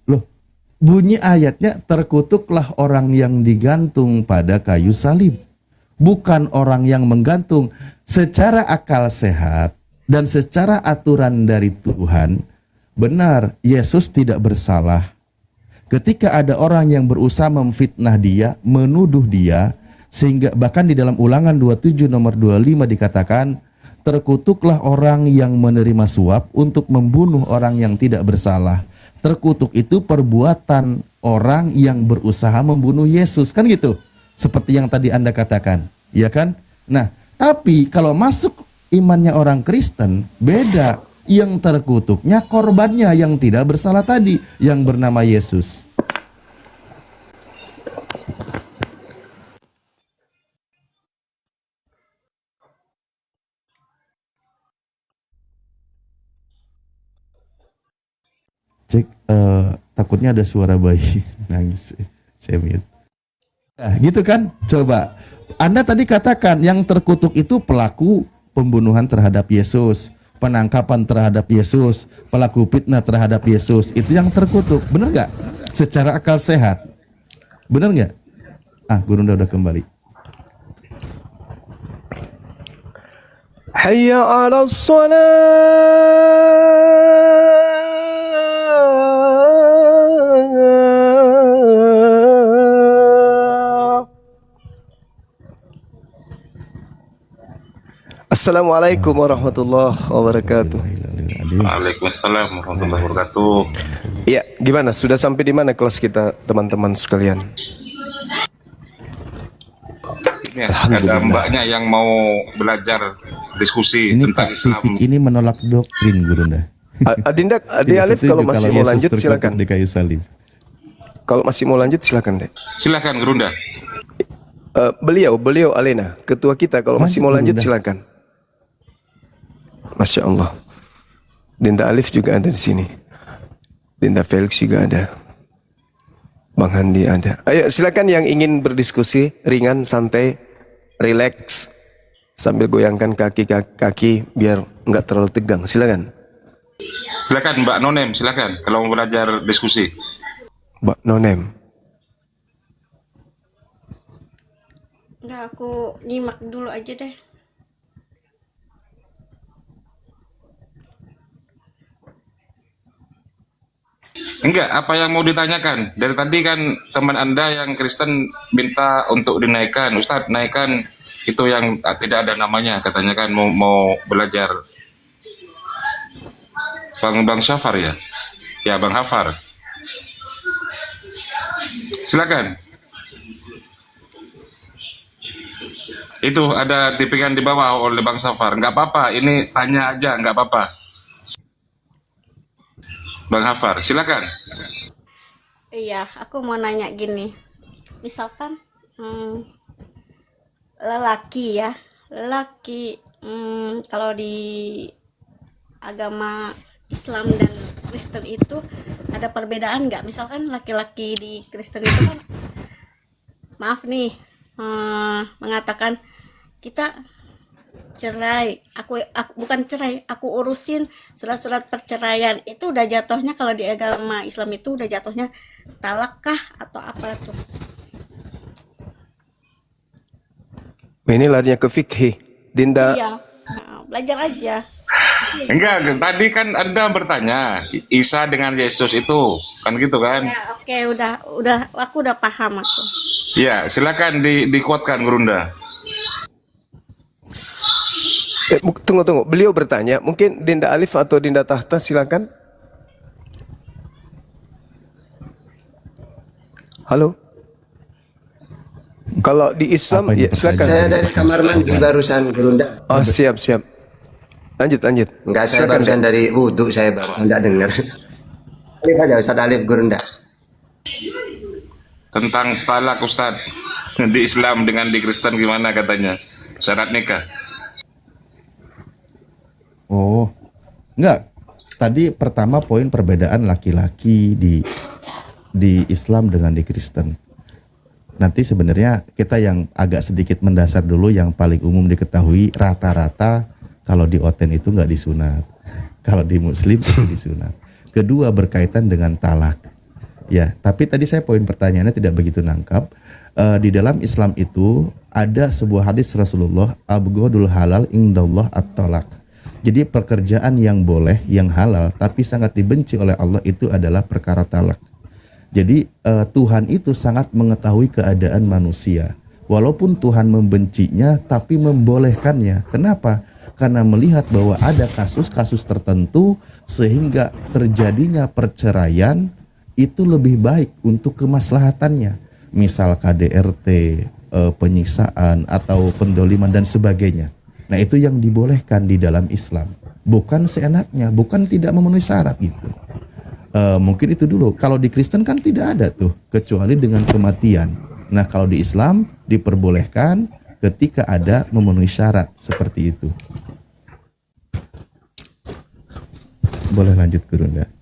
Loh, bunyi ayatnya terkutuklah orang yang digantung pada kayu salib, bukan orang yang menggantung. Secara akal sehat dan secara aturan dari Tuhan, benar, Yesus tidak bersalah. Ketika ada orang yang berusaha memfitnah dia, menuduh dia, sehingga bahkan di dalam Ulangan 27 nomor 25 dikatakan, terkutuklah orang yang menerima suap untuk membunuh orang yang tidak bersalah. Terkutuk itu perbuatan orang yang berusaha membunuh Yesus, kan gitu? Seperti yang tadi Anda katakan, ya kan? Nah, tapi kalau masuk imannya orang Kristen, beda. Yang terkutuknya korbannya yang tidak bersalah tadi, yang bernama Yesus. Cek, takutnya ada suara bayi nangis. Saya mute. Nah, gitu kan? Coba. Anda tadi katakan yang terkutuk itu pelaku pembunuhan terhadap Yesus, penangkapan terhadap Yesus, pelaku fitnah terhadap Yesus. Itu yang terkutuk. Benar nggak? Secara akal sehat. Benar nggak? Guru udah kembali. Hayya 'ala shalah. Assalamualaikum warahmatullahi wabarakatuh. Waalaikumsalam warahmatullahi wabarakatuh. Ya, gimana? Sudah sampai di mana kelas kita, teman-teman sekalian? Ini ada mbaknya yang mau belajar diskusi Ini tentang Kak Islam. Titik ini menolak doktrin, Gurunda. Adinda, Adi Alif kalau masih mau lanjut silakan. Di kayu salib. Kalau masih mau lanjut silakan, Dek. Silakan, Gerunda. Beliau Alena, ketua kita, kalau masih mau lanjut silakan. Masya Allah. Dinda Alif juga ada di sini. Dinda Felix juga ada. Bang Handi ada. Ayo silakan yang ingin berdiskusi ringan, santai, relax, sambil goyangkan kaki biar nggak terlalu tegang. Silakan. Silakan Mbak Nonem, silakan kalau mau belajar diskusi. Mbak Nonem. Enggak, aku nyimak dulu aja deh. Enggak, apa yang mau ditanyakan? Dari tadi kan teman Anda yang Kristen minta untuk dinaikkan. Ustadz, naikkan itu yang tidak ada namanya. Katanya kan mau belajar. Bang Syafar ya? Ya, Bang Hafar. Silakan. Itu ada tipikan di bawah oleh Bang Syafar. Enggak apa-apa, ini tanya aja, enggak apa-apa. Bang Hafar, silakan. Iya, aku mau nanya gini. Misalkan lelaki kalau di agama Islam dan Kristen itu ada perbedaan nggak? Misalkan laki-laki di Kristen itu kan, maaf nih, mengatakan kita cerai, aku bukan cerai, aku urusin surat-surat perceraian. Itu udah jatuhnya, kalau di agama Islam itu udah jatuhnya talak kah atau apa tuh? Ini larinya ke fikih. Dinda. Iya, belajar aja. Enggak, tadi kan Anda bertanya Isa dengan Yesus itu, kan gitu kan? Ya, oke, aku udah paham aku. Ya, silakan dikuatkan, Gerunda. Tunggu. Beliau bertanya, mungkin Dinda Alif atau Dinda Tahta silakan. Halo. Kalau di Islam, ya silakan. Saya dari kamar mandi barusan, Gerunda. Oh, siap. Lanjut. Enggak, saya Silakan, barusan dari wudhu, saya baru enggak dengar. Alif aja, Ustaz Alif, Gerunda. Tentang talak, Ustaz. Di Islam dengan di Kristen gimana katanya? Syarat nikah. Oh, enggak. Tadi pertama poin perbedaan laki-laki di Islam dengan di Kristen. Nanti sebenarnya kita yang agak sedikit mendasar dulu, yang paling umum diketahui rata-rata kalau di Oten itu nggak disunat, kalau di Muslim itu disunat. Kedua berkaitan dengan talak. Ya, tapi tadi saya poin pertanyaannya tidak begitu nangkap. Di dalam Islam itu ada sebuah hadis Rasulullah, abghadul halal indallah at-talak. Jadi pekerjaan yang boleh, yang halal, tapi sangat dibenci oleh Allah itu adalah perkara talak. Jadi Tuhan itu sangat mengetahui keadaan manusia. Walaupun Tuhan membencinya, tapi membolehkannya. Kenapa? Karena melihat bahwa ada kasus-kasus tertentu sehingga terjadinya perceraian itu lebih baik untuk kemaslahatannya. Misal KDRT, penyiksaan, atau pendoliman dan sebagainya. Nah, itu yang dibolehkan di dalam Islam. bukan seenaknya, bukan tidak memenuhi syarat gitu. Mungkin itu dulu. Kalau di Kristen kan tidak ada tuh kecuali dengan kematian. Nah kalau di Islam diperbolehkan ketika ada memenuhi syarat seperti itu. Boleh lanjut Gurunda.